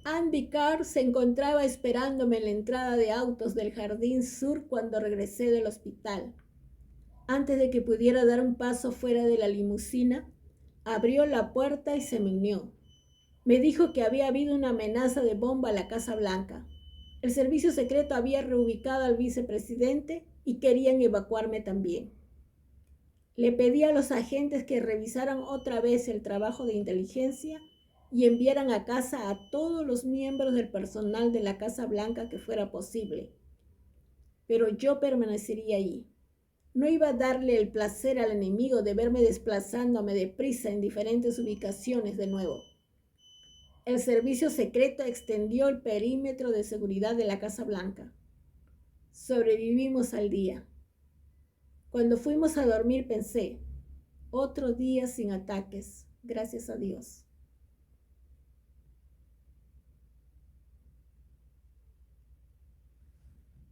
Ann Vicar se encontraba esperándome en la entrada de autos del Jardín Sur cuando regresé del hospital. Antes de que pudiera dar un paso fuera de la limusina, abrió la puerta y se me unió. Me dijo que había habido una amenaza de bomba a la Casa Blanca. El servicio secreto había reubicado al vicepresidente y querían evacuarme también. Le pedí a los agentes que revisaran otra vez el trabajo de inteligencia y enviaran a casa a todos los miembros del personal de la Casa Blanca que fuera posible. Pero yo permanecería allí. No iba a darle el placer al enemigo de verme desplazándome deprisa en diferentes ubicaciones de nuevo. El servicio secreto extendió el perímetro de seguridad de la Casa Blanca. Sobrevivimos al día. Cuando fuimos a dormir pensé, otro día sin ataques, gracias a Dios.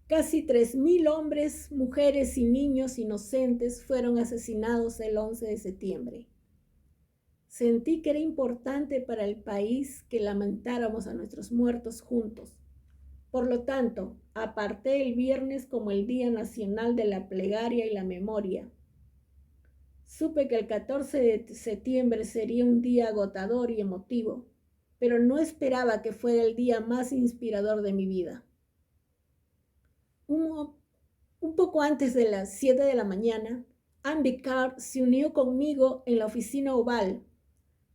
Casi 3.000 hombres, mujeres y niños inocentes fueron asesinados el 11 de septiembre. Sentí que era importante para el país que lamentáramos a nuestros muertos juntos. Por lo tanto, aparté el viernes como el Día Nacional de la Plegaria y la Memoria. Supe que el 14 de septiembre sería un día agotador y emotivo, pero no esperaba que fuera el día más inspirador de mi vida. Un poco antes de las 7 de la mañana, Andy Card se unió conmigo en la oficina oval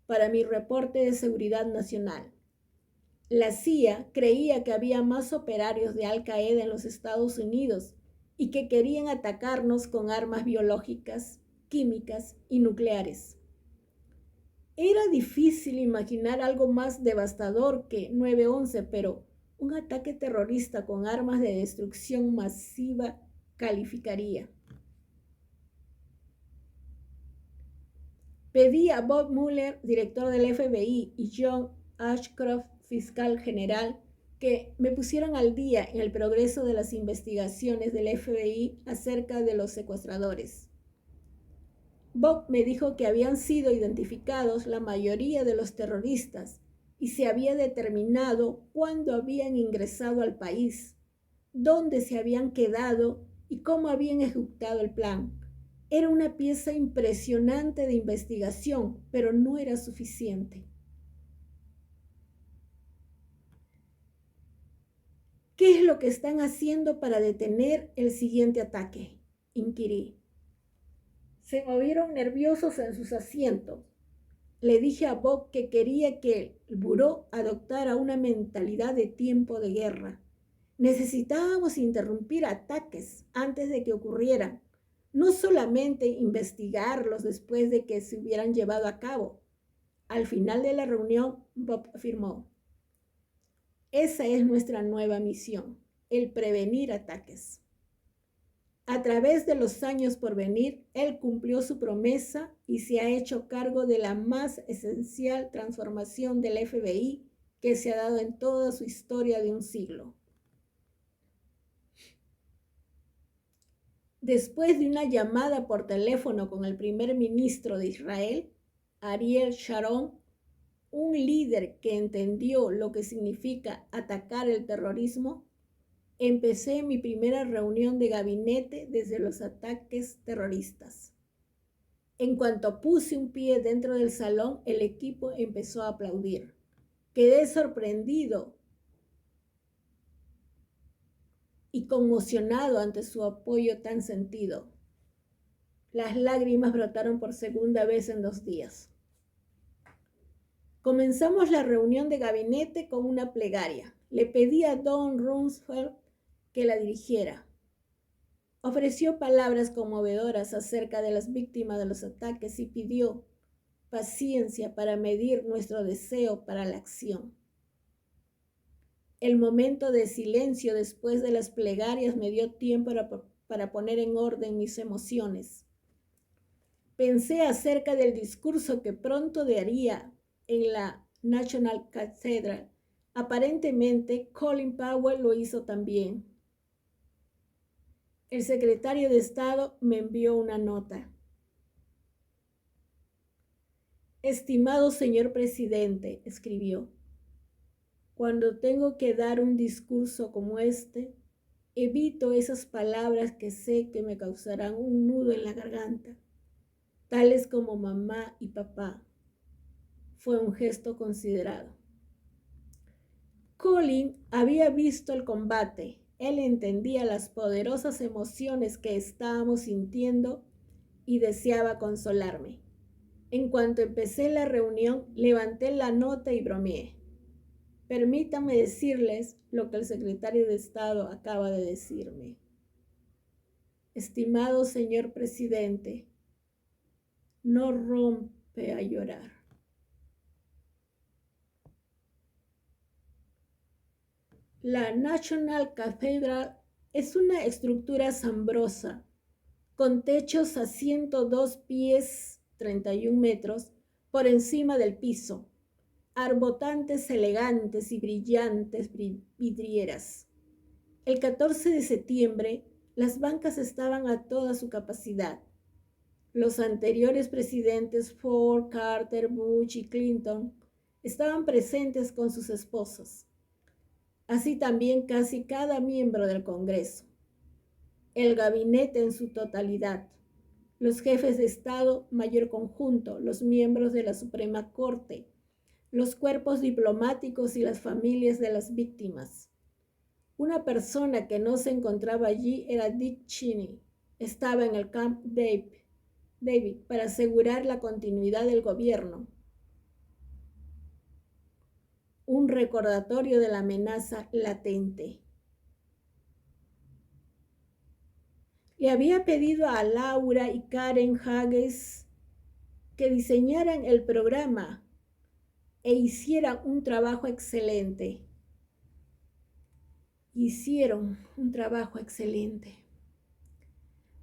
para mi reporte de seguridad nacional. La CIA creía que había más operarios de Al Qaeda en los Estados Unidos y que querían atacarnos con armas biológicas, químicas y nucleares. Era difícil imaginar algo más devastador que 9/11, pero un ataque terrorista con armas de destrucción masiva calificaría. Pedí a Bob Mueller, director del FBI, y John Ashcroft, fiscal general, que me pusieran al día en el progreso de las investigaciones del FBI acerca de los secuestradores. Bob me dijo que habían sido identificados la mayoría de los terroristas y se había determinado cuándo habían ingresado al país, dónde se habían quedado y cómo habían ejecutado el plan. Era una pieza impresionante de investigación, pero no era suficiente. ¿Qué es lo que están haciendo para detener el siguiente ataque?, inquirí. Se movieron nerviosos en sus asientos. Le dije a Bob que quería que el buró adoptara una mentalidad de tiempo de guerra. Necesitábamos interrumpir ataques antes de que ocurrieran, no solamente investigarlos después de que se hubieran llevado a cabo. Al final de la reunión, Bob afirmó: esa es nuestra nueva misión, el prevenir ataques. A través de los años por venir, él cumplió su promesa y se ha hecho cargo de la más esencial transformación del FBI que se ha dado en toda su historia de un siglo. Después de una llamada por teléfono con el primer ministro de Israel, Ariel Sharon, un líder que entendió lo que significa atacar el terrorismo, empecé mi primera reunión de gabinete desde los ataques terroristas. En cuanto puse un pie dentro del salón, el equipo empezó a aplaudir. Quedé sorprendido y conmocionado ante su apoyo tan sentido. Las lágrimas brotaron por segunda vez en 2 días. Comenzamos la reunión de gabinete con una plegaria. Le pedí a Don Rumsfeld que la dirigiera. Ofreció palabras conmovedoras acerca de las víctimas de los ataques y pidió paciencia para medir nuestro deseo para la acción. El momento de silencio después de las plegarias me dio tiempo para poner en orden mis emociones. Pensé acerca del discurso que pronto daría en la National Cathedral. Aparentemente, Colin Powell lo hizo también. El secretario de Estado me envió una nota. Estimado señor presidente, escribió, cuando tengo que dar un discurso como este, evito esas palabras que sé que me causarán un nudo en la garganta, tales como mamá y papá. Fue un gesto considerado. Colin había visto el combate. Él entendía las poderosas emociones que estábamos sintiendo y deseaba consolarme. En cuanto empecé la reunión, levanté la nota y bromeé. Permítanme decirles lo que el secretario de Estado acaba de decirme. Estimado señor presidente, no rompe a llorar. La National Cathedral Es una estructura asombrosa, con techos a 102 pies, 31 metros, por encima del piso, arbotantes elegantes y brillantes vidrieras. El 14 de septiembre, las bancas estaban a toda su capacidad. Los anteriores presidentes Ford, Carter, Bush y Clinton estaban presentes con sus esposas. Así también casi cada miembro del Congreso, el gabinete en su totalidad, los jefes de Estado Mayor Conjunto, los miembros de la Suprema Corte, los cuerpos diplomáticos y las familias de las víctimas. Una persona que no se encontraba allí era Dick Cheney. Estaba en el Camp David para asegurar la continuidad del gobierno. Un recordatorio de la amenaza latente. Le había pedido a Laura y Karen Hages que diseñaran el programa e hicieran un trabajo excelente. Hicieron un trabajo excelente.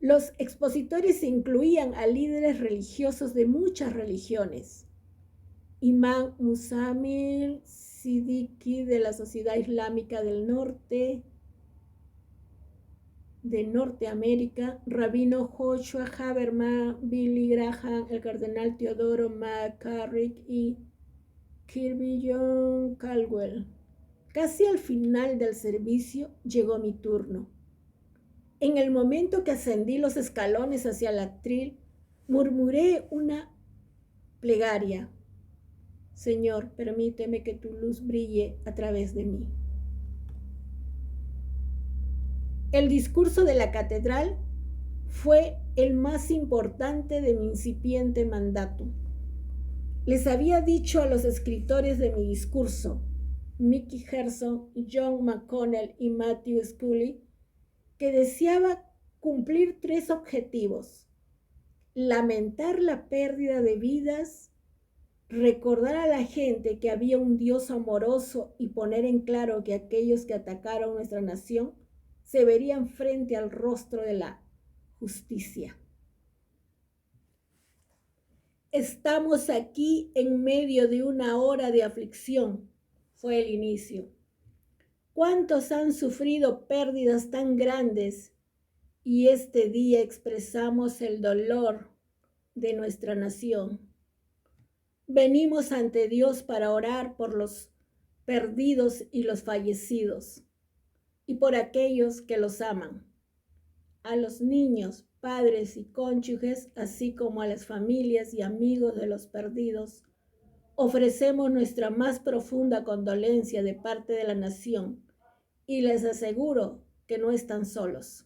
Los expositores incluían a líderes religiosos de muchas religiones. Imam Musamil Siddiqui de la Sociedad Islámica del Norte, de Norteamérica, Rabino Joshua Habermas, Billy Graham, el cardenal Teodoro McCarrick y Kirby John Caldwell. Casi al final del servicio llegó mi turno. En el momento que ascendí los escalones hacia el atril, murmuré una plegaria. Señor, permíteme que tu luz brille a través de mí. El discurso de la catedral fue el más importante de mi incipiente mandato. Les había dicho a los escritores de mi discurso, Mickey Herson, John McConnell y Matthew Scully, que deseaba cumplir 3 objetivos: lamentar la pérdida de vidas, recordar a la gente que había un Dios amoroso y poner en claro que aquellos que atacaron nuestra nación se verían frente al rostro de la justicia. Estamos aquí en medio de una hora de aflicción, fue el inicio. ¿Cuántos han sufrido pérdidas tan grandes? Y este día expresamos el dolor de nuestra nación. Venimos ante Dios para orar por los perdidos y los fallecidos, y por aquellos que los aman, a los niños, padres y cónyuges, así como a las familias y amigos de los perdidos. Ofrecemos nuestra más profunda condolencia de parte de la nación y les aseguro que no están solos.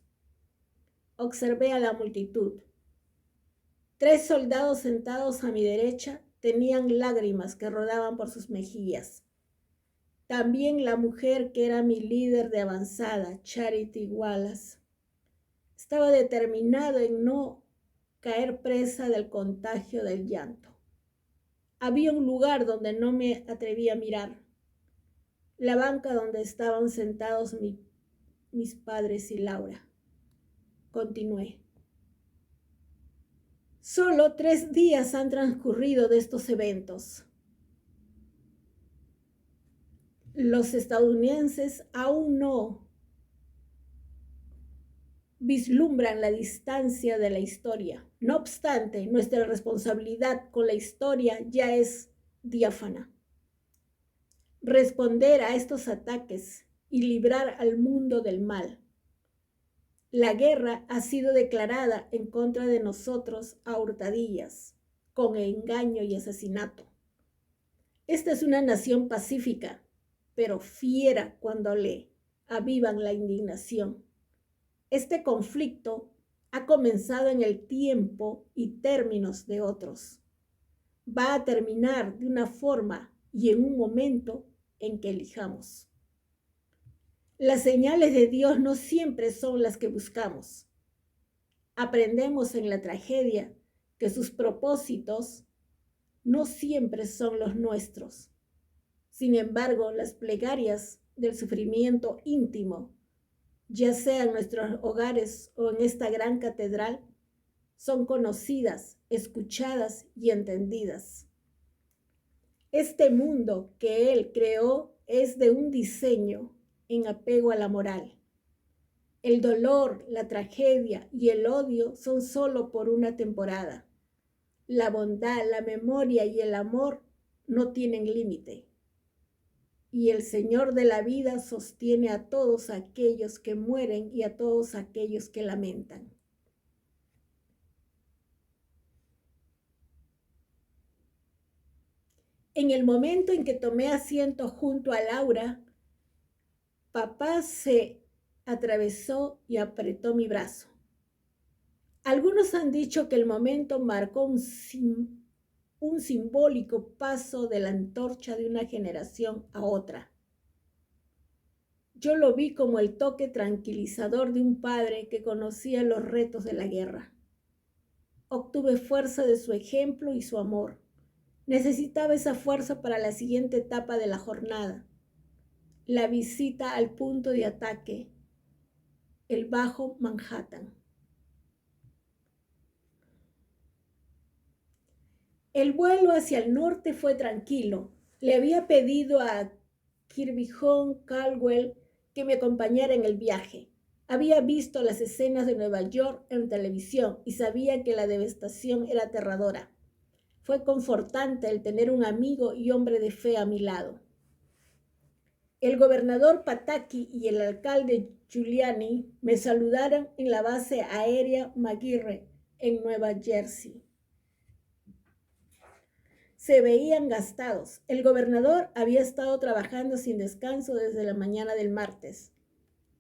Observé a la multitud. 3 soldados sentados a mi derecha tenían lágrimas que rodaban por sus mejillas. También la mujer que era mi líder de avanzada, Charity Wallace, estaba determinada en no caer presa del contagio del llanto. Había un lugar donde no me atreví a mirar, la banca donde estaban sentados mis padres y Laura. Continué. Solo 3 días han transcurrido de estos eventos. Los estadounidenses aún no vislumbran la distancia de la historia. No obstante, nuestra responsabilidad con la historia ya es diáfana. Responder a estos ataques y librar al mundo del mal. La guerra ha sido declarada en contra de nosotros a hurtadillas, con engaño y asesinato. Esta es una nación pacífica, pero fiera cuando le avivan la indignación. Este conflicto ha comenzado en el tiempo y términos de otros. Va a terminar de una forma y en un momento en que elijamos. Las señales de Dios no siempre son las que buscamos. Aprendemos en la tragedia que sus propósitos no siempre son los nuestros. Sin embargo, las plegarias del sufrimiento íntimo ya sea en nuestros hogares o en esta gran catedral, son conocidas, escuchadas y entendidas. Este mundo que Él creó es de un diseño en apego a la moral. El dolor, la tragedia y el odio son solo por una temporada. La bondad, la memoria y el amor no tienen límite. Y el Señor de la vida sostiene a todos aquellos que mueren y a todos aquellos que lamentan. En el momento en que tomé asiento junto a Laura, papá se atravesó y apretó mi brazo. Algunos han dicho que el momento marcó un simbólico paso de la antorcha de una generación a otra. Yo lo vi como el toque tranquilizador de un padre que conocía los retos de la guerra. Obtuve fuerza de su ejemplo y su amor. Necesitaba esa fuerza para la siguiente etapa de la jornada. La visita al punto de ataque, el Bajo Manhattan. El vuelo hacia el norte fue tranquilo. Le había pedido a Kirby Caldwell que me acompañara en el viaje. Había visto las escenas de Nueva York en televisión y sabía que la devastación era aterradora. Fue confortante el tener un amigo y hombre de fe a mi lado. El gobernador Pataki y el alcalde Giuliani me saludaron en la base aérea McGuire en Nueva Jersey. Se veían gastados. El gobernador había estado trabajando sin descanso desde la mañana del martes,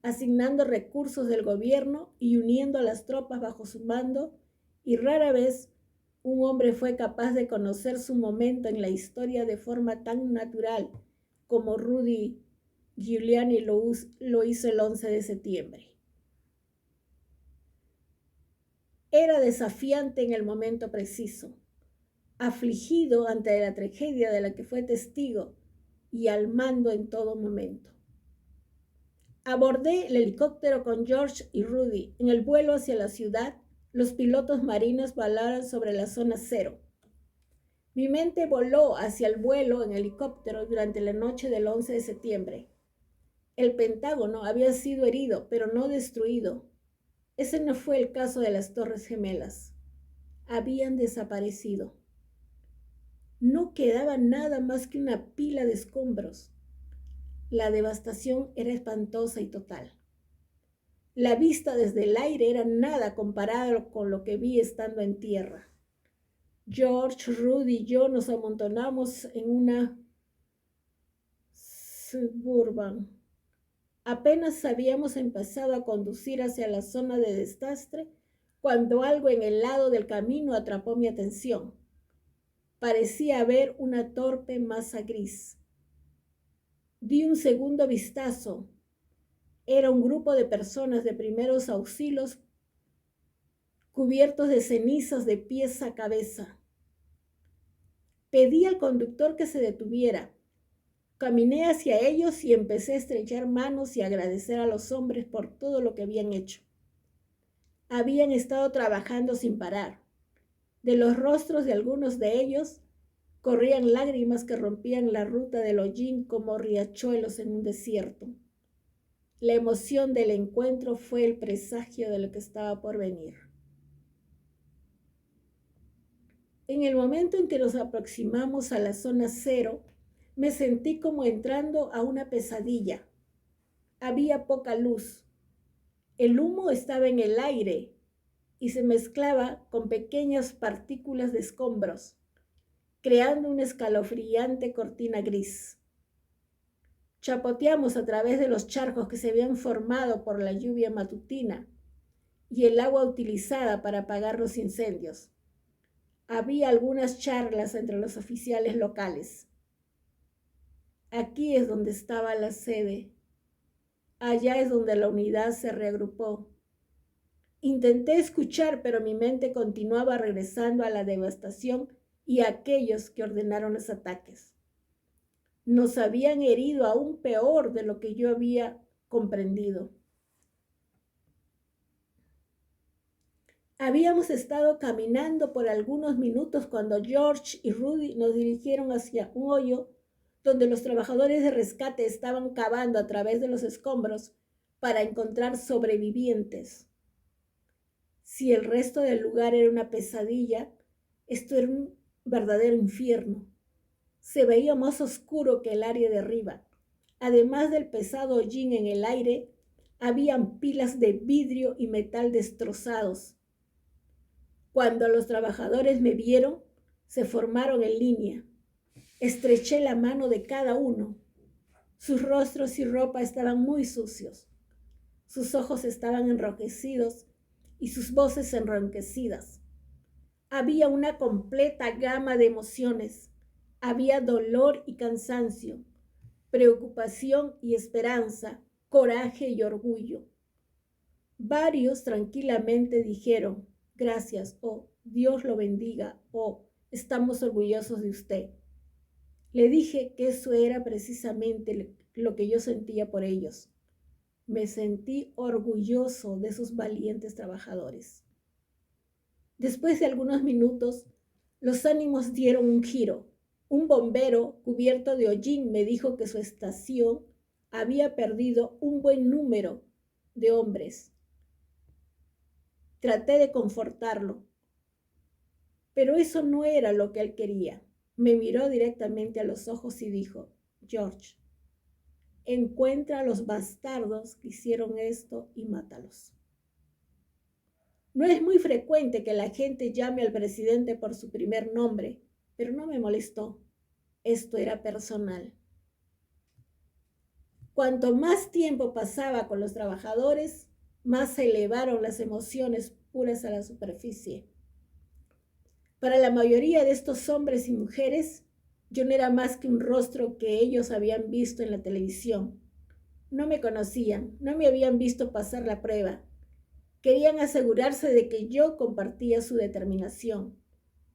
asignando recursos del gobierno y uniendo a las tropas bajo su mando, y rara vez un hombre fue capaz de conocer su momento en la historia de forma tan natural como Rudy Giuliani lo hizo el 11 de septiembre. Era desafiante en el momento preciso, afligido ante la tragedia de la que fue testigo y al mando en todo momento. Abordé el helicóptero con George y Rudy. En el vuelo hacia la ciudad, los pilotos marinos volaron sobre la zona cero. Mi mente voló hacia el vuelo en helicóptero durante la noche del 11 de septiembre. El Pentágono había sido herido, pero no destruido. Ese no fue el caso de las Torres Gemelas. Habían desaparecido. No quedaba nada más que una pila de escombros. La devastación era espantosa y total. La vista desde el aire era nada comparado con lo que vi estando en tierra. George, Rudy y yo nos amontonamos en una Suburban. Apenas habíamos empezado a conducir hacia la zona de desastre cuando algo en el lado del camino atrapó mi atención. Parecía haber una torpe masa gris. Di un segundo vistazo. Era un grupo de personas de primeros auxilios cubiertos de cenizas de pies a cabeza. Pedí al conductor que se detuviera. Caminé hacia ellos y empecé a estrechar manos y agradecer a los hombres por todo lo que habían hecho. Habían estado trabajando sin parar. De los rostros de algunos de ellos corrían lágrimas que rompían la ruta del hollín como riachuelos en un desierto. La emoción del encuentro fue el presagio de lo que estaba por venir. En el momento en que nos aproximamos a la zona cero, me sentí como entrando a una pesadilla. Había poca luz. El humo estaba en el aire y se mezclaba con pequeñas partículas de escombros, creando una escalofriante cortina gris. Chapoteamos a través de los charcos que se habían formado por la lluvia matutina y el agua utilizada para apagar los incendios. Había algunas charlas entre los oficiales locales. Aquí es donde estaba la sede. Allá es donde la unidad se reagrupó. Intenté escuchar, pero mi mente continuaba regresando a la devastación y a aquellos que ordenaron los ataques. Nos habían herido aún peor de lo que yo había comprendido. Habíamos estado caminando por algunos minutos cuando George y Rudy nos dirigieron hacia un hoyo donde los trabajadores de rescate estaban cavando a través de los escombros para encontrar sobrevivientes. Si el resto del lugar era una pesadilla, esto era un verdadero infierno. Se veía más oscuro que el área de arriba. Además del pesado hollín en el aire, habían pilas de vidrio y metal destrozados. Cuando los trabajadores me vieron, se formaron en línea. Estreché la mano de cada uno. Sus rostros y ropa estaban muy sucios. Sus ojos estaban enrojecidos y sus voces enronquecidas. Había una completa gama de emociones. Había dolor y cansancio, preocupación y esperanza, coraje y orgullo. Varios tranquilamente dijeron, gracias, o Dios lo bendiga, o estamos orgullosos de usted. Le dije que eso era precisamente lo que yo sentía por ellos. Me sentí orgulloso de esos valientes trabajadores. Después de algunos minutos, los ánimos dieron un giro. Un bombero cubierto de hollín me dijo que su estación había perdido un buen número de hombres. Traté de confortarlo, pero eso no era lo que él quería. Me miró directamente a los ojos y dijo, George, encuentra a los bastardos que hicieron esto y mátalos. No es muy frecuente que la gente llame al presidente por su primer nombre, pero no me molestó. Esto era personal. Cuanto más tiempo pasaba con los trabajadores, más se elevaron las emociones puras a la superficie. Para la mayoría de estos hombres y mujeres, yo no era más que un rostro que ellos habían visto en la televisión. No me conocían, no me habían visto pasar la prueba. Querían asegurarse de que yo compartía su determinación.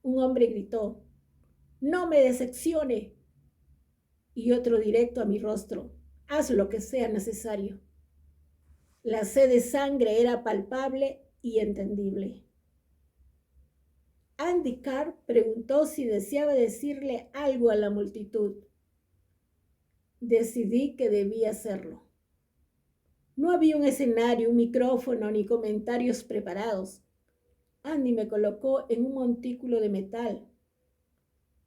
Un hombre gritó, «No me decepcione», y otro directo a mi rostro, «Haz lo que sea necesario». La sed de sangre era palpable y entendible. Andy Carr preguntó si deseaba decirle algo a la multitud. Decidí que debía hacerlo. No había un escenario, un micrófono ni comentarios preparados. Andy me colocó en un montículo de metal.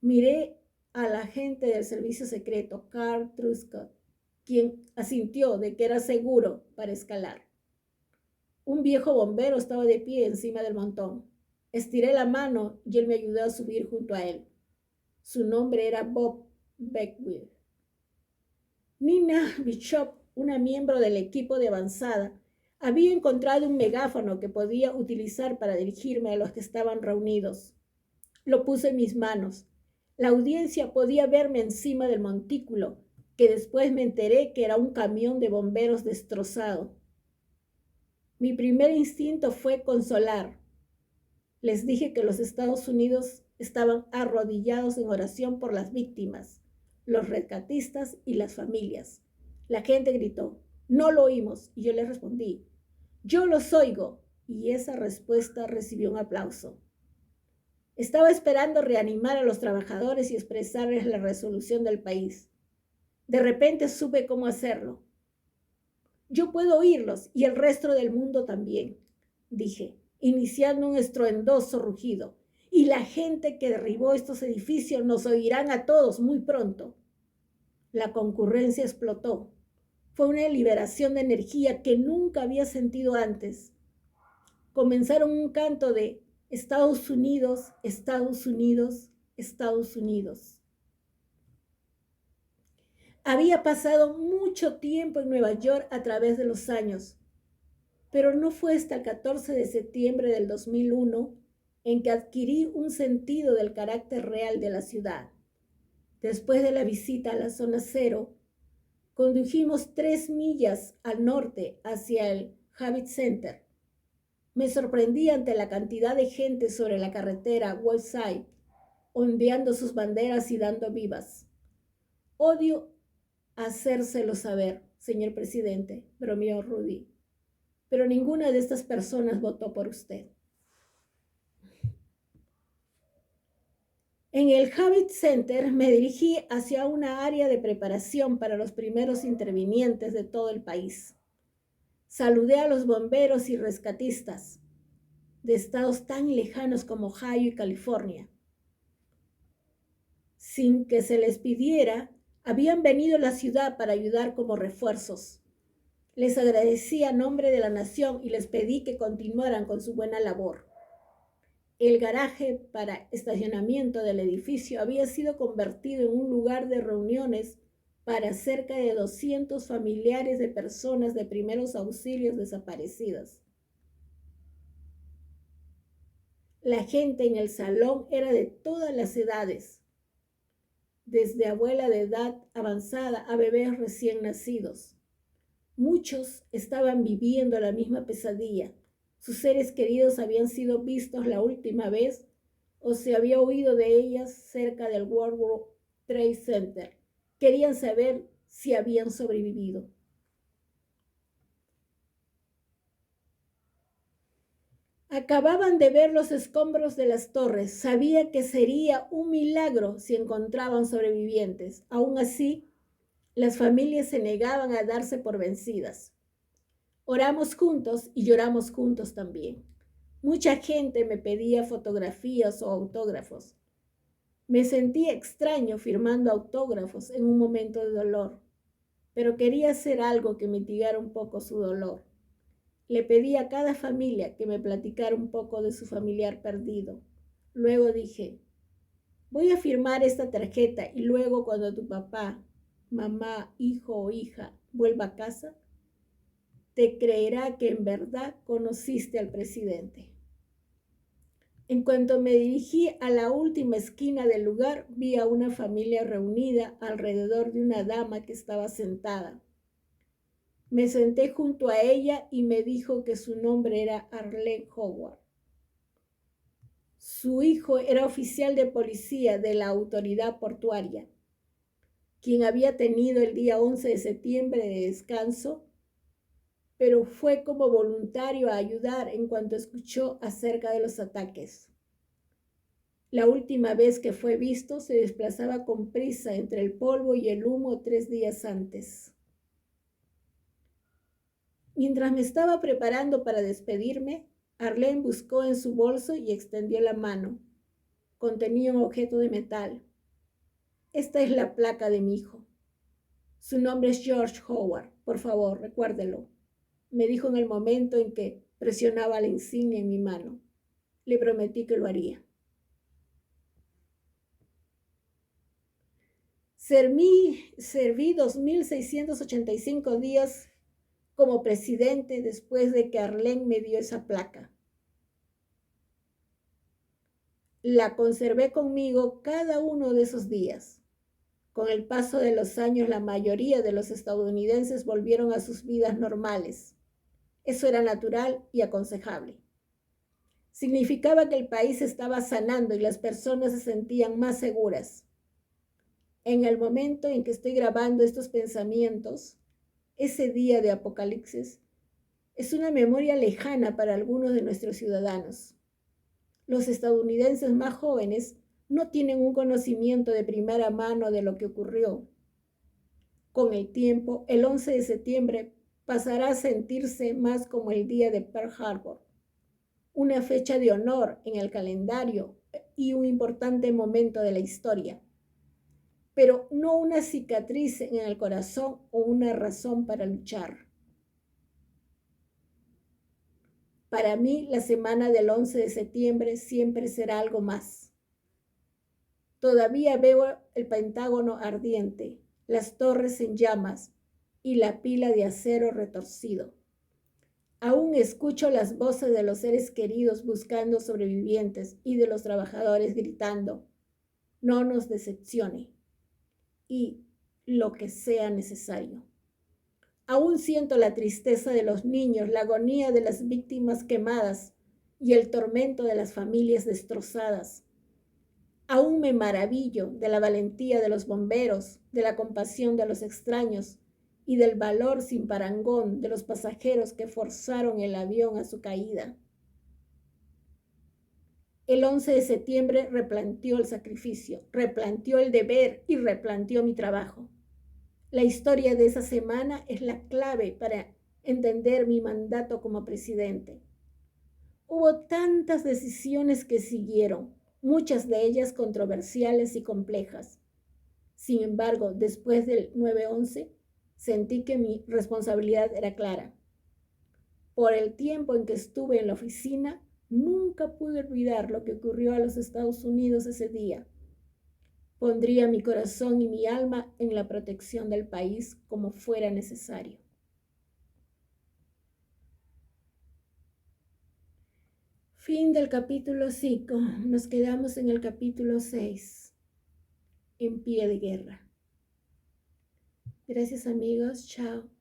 Miré al agente del servicio secreto, Carl Truscott, quien asintió de que era seguro para escalar. Un viejo bombero estaba de pie encima del montón. Estiré la mano y él me ayudó a subir junto a él. Su nombre era Bob Beckwith. Nina Bishop, una miembro del equipo de avanzada, había encontrado un megáfono que podía utilizar para dirigirme a los que estaban reunidos. Lo puse en mis manos. La audiencia podía verme encima del montículo, que después me enteré que era un camión de bomberos destrozado. Mi primer instinto fue consolar. Les dije que los Estados Unidos estaban arrodillados en oración por las víctimas, los rescatistas y las familias. La gente gritó, «No lo oímos», y yo les respondí, «Yo los oigo», y esa respuesta recibió un aplauso. Estaba esperando reanimar a los trabajadores y expresarles la resolución del país. De repente supe cómo hacerlo. «Yo puedo oírlos y el resto del mundo también», dije, iniciando un estruendoso rugido. «Y la gente que derribó estos edificios nos oirán a todos muy pronto». La concurrencia explotó. Fue una liberación de energía que nunca había sentido antes. Comenzaron un canto de Estados Unidos, Estados Unidos, Estados Unidos. Había pasado mucho tiempo en Nueva York a través de los años, pero no fue hasta el 14 de septiembre del 2001 en que adquirí un sentido del carácter real de la ciudad. Después de la visita a la zona cero, condujimos 3 millas al norte hacia el Javits Center. Me sorprendí ante la cantidad de gente sobre la carretera West Side, ondeando sus banderas y dando vivas. «Odio hacérselo saber, señor presidente», bromeó Rudy, «pero ninguna de estas personas votó por usted». En el Javits Center me dirigí hacia una área de preparación para los primeros intervinientes de todo el país. Saludé a los bomberos y rescatistas de estados tan lejanos como Ohio y California. Sin que se les pidiera, habían venido a la ciudad para ayudar como refuerzos. Les agradecí a nombre de la nación y les pedí que continuaran con su buena labor. El garaje para estacionamiento del edificio había sido convertido en un lugar de reuniones para cerca de 200 familiares de personas de primeros auxilios desaparecidas. La gente en el salón era de todas las edades, desde abuela de edad avanzada a bebés recién nacidos. Muchos estaban viviendo la misma pesadilla. Sus seres queridos habían sido vistos la última vez o se había oído de ellas cerca del World Trade Center. Querían saber si habían sobrevivido. Acababan de ver los escombros de las torres. Sabía que sería un milagro si encontraban sobrevivientes. Aún así, las familias se negaban a darse por vencidas. Oramos juntos y lloramos juntos también. Mucha gente me pedía fotografías o autógrafos. Me sentí extraño firmando autógrafos en un momento de dolor, pero quería hacer algo que mitigara un poco su dolor. Le pedí a cada familia que me platicara un poco de su familiar perdido. Luego dije, voy a firmar esta tarjeta y luego cuando tu papá, mamá, hijo o hija vuelva a casa, te creerá que en verdad conociste al presidente. En cuanto me dirigí a la última esquina del lugar, vi a una familia reunida alrededor de una dama que estaba sentada. Me senté junto a ella y me dijo que su nombre era Arlene Howard. Su hijo era oficial de policía de la autoridad portuaria, quien había tenido el día 11 de septiembre de descanso, pero fue como voluntario a ayudar en cuanto escuchó acerca de los ataques. La última vez que fue visto se desplazaba con prisa entre el polvo y el humo 3 días antes. Mientras me estaba preparando para despedirme, Arlene buscó en su bolso y extendió la mano. Contenía un objeto de metal. Esta es la placa de mi hijo. Su nombre es George Howard. Por favor, recuérdelo, me dijo en el momento en que presionaba la insignia en mi mano. Le prometí que lo haría. Serví 2.685 días como presidente después de que Arlene me dio esa placa. La conservé conmigo cada uno de esos días. Con el paso de los años, la mayoría de los estadounidenses volvieron a sus vidas normales. Eso era natural y aconsejable. Significaba que el país estaba sanando y las personas se sentían más seguras. En el momento en que estoy grabando estos pensamientos, ese día de Apocalipsis es una memoria lejana para algunos de nuestros ciudadanos. Los estadounidenses más jóvenes no tienen un conocimiento de primera mano de lo que ocurrió. Con el tiempo, el 11 de septiembre pasará a sentirse más como el día de Pearl Harbor, una fecha de honor en el calendario y un importante momento de la historia, pero no una cicatriz en el corazón o una razón para luchar. Para mí, la semana del 11 de septiembre siempre será algo más. Todavía veo el Pentágono ardiente, las torres en llamas y la pila de acero retorcido. Aún escucho las voces de los seres queridos buscando sobrevivientes y de los trabajadores gritando, no nos decepcione, y lo que sea necesario. Aún siento la tristeza de los niños, la agonía de las víctimas quemadas y el tormento de las familias destrozadas. Aún me maravillo de la valentía de los bomberos, de la compasión de los extraños y del valor sin parangón de los pasajeros que forzaron el avión a su caída. El 11 de septiembre replanteó el sacrificio, replanteó el deber y replanteó mi trabajo. La historia de esa semana es la clave para entender mi mandato como presidente. Hubo tantas decisiones que siguieron, muchas de ellas controversiales y complejas. Sin embargo, después del 9/11, sentí que mi responsabilidad era clara. Por el tiempo en que estuve en la oficina, nunca pude olvidar lo que ocurrió a los Estados Unidos ese día. Pondría mi corazón y mi alma en la protección del país como fuera necesario. Fin del capítulo 5. Nos quedamos en el capítulo 6. En pie de guerra. Gracias amigos. Chao.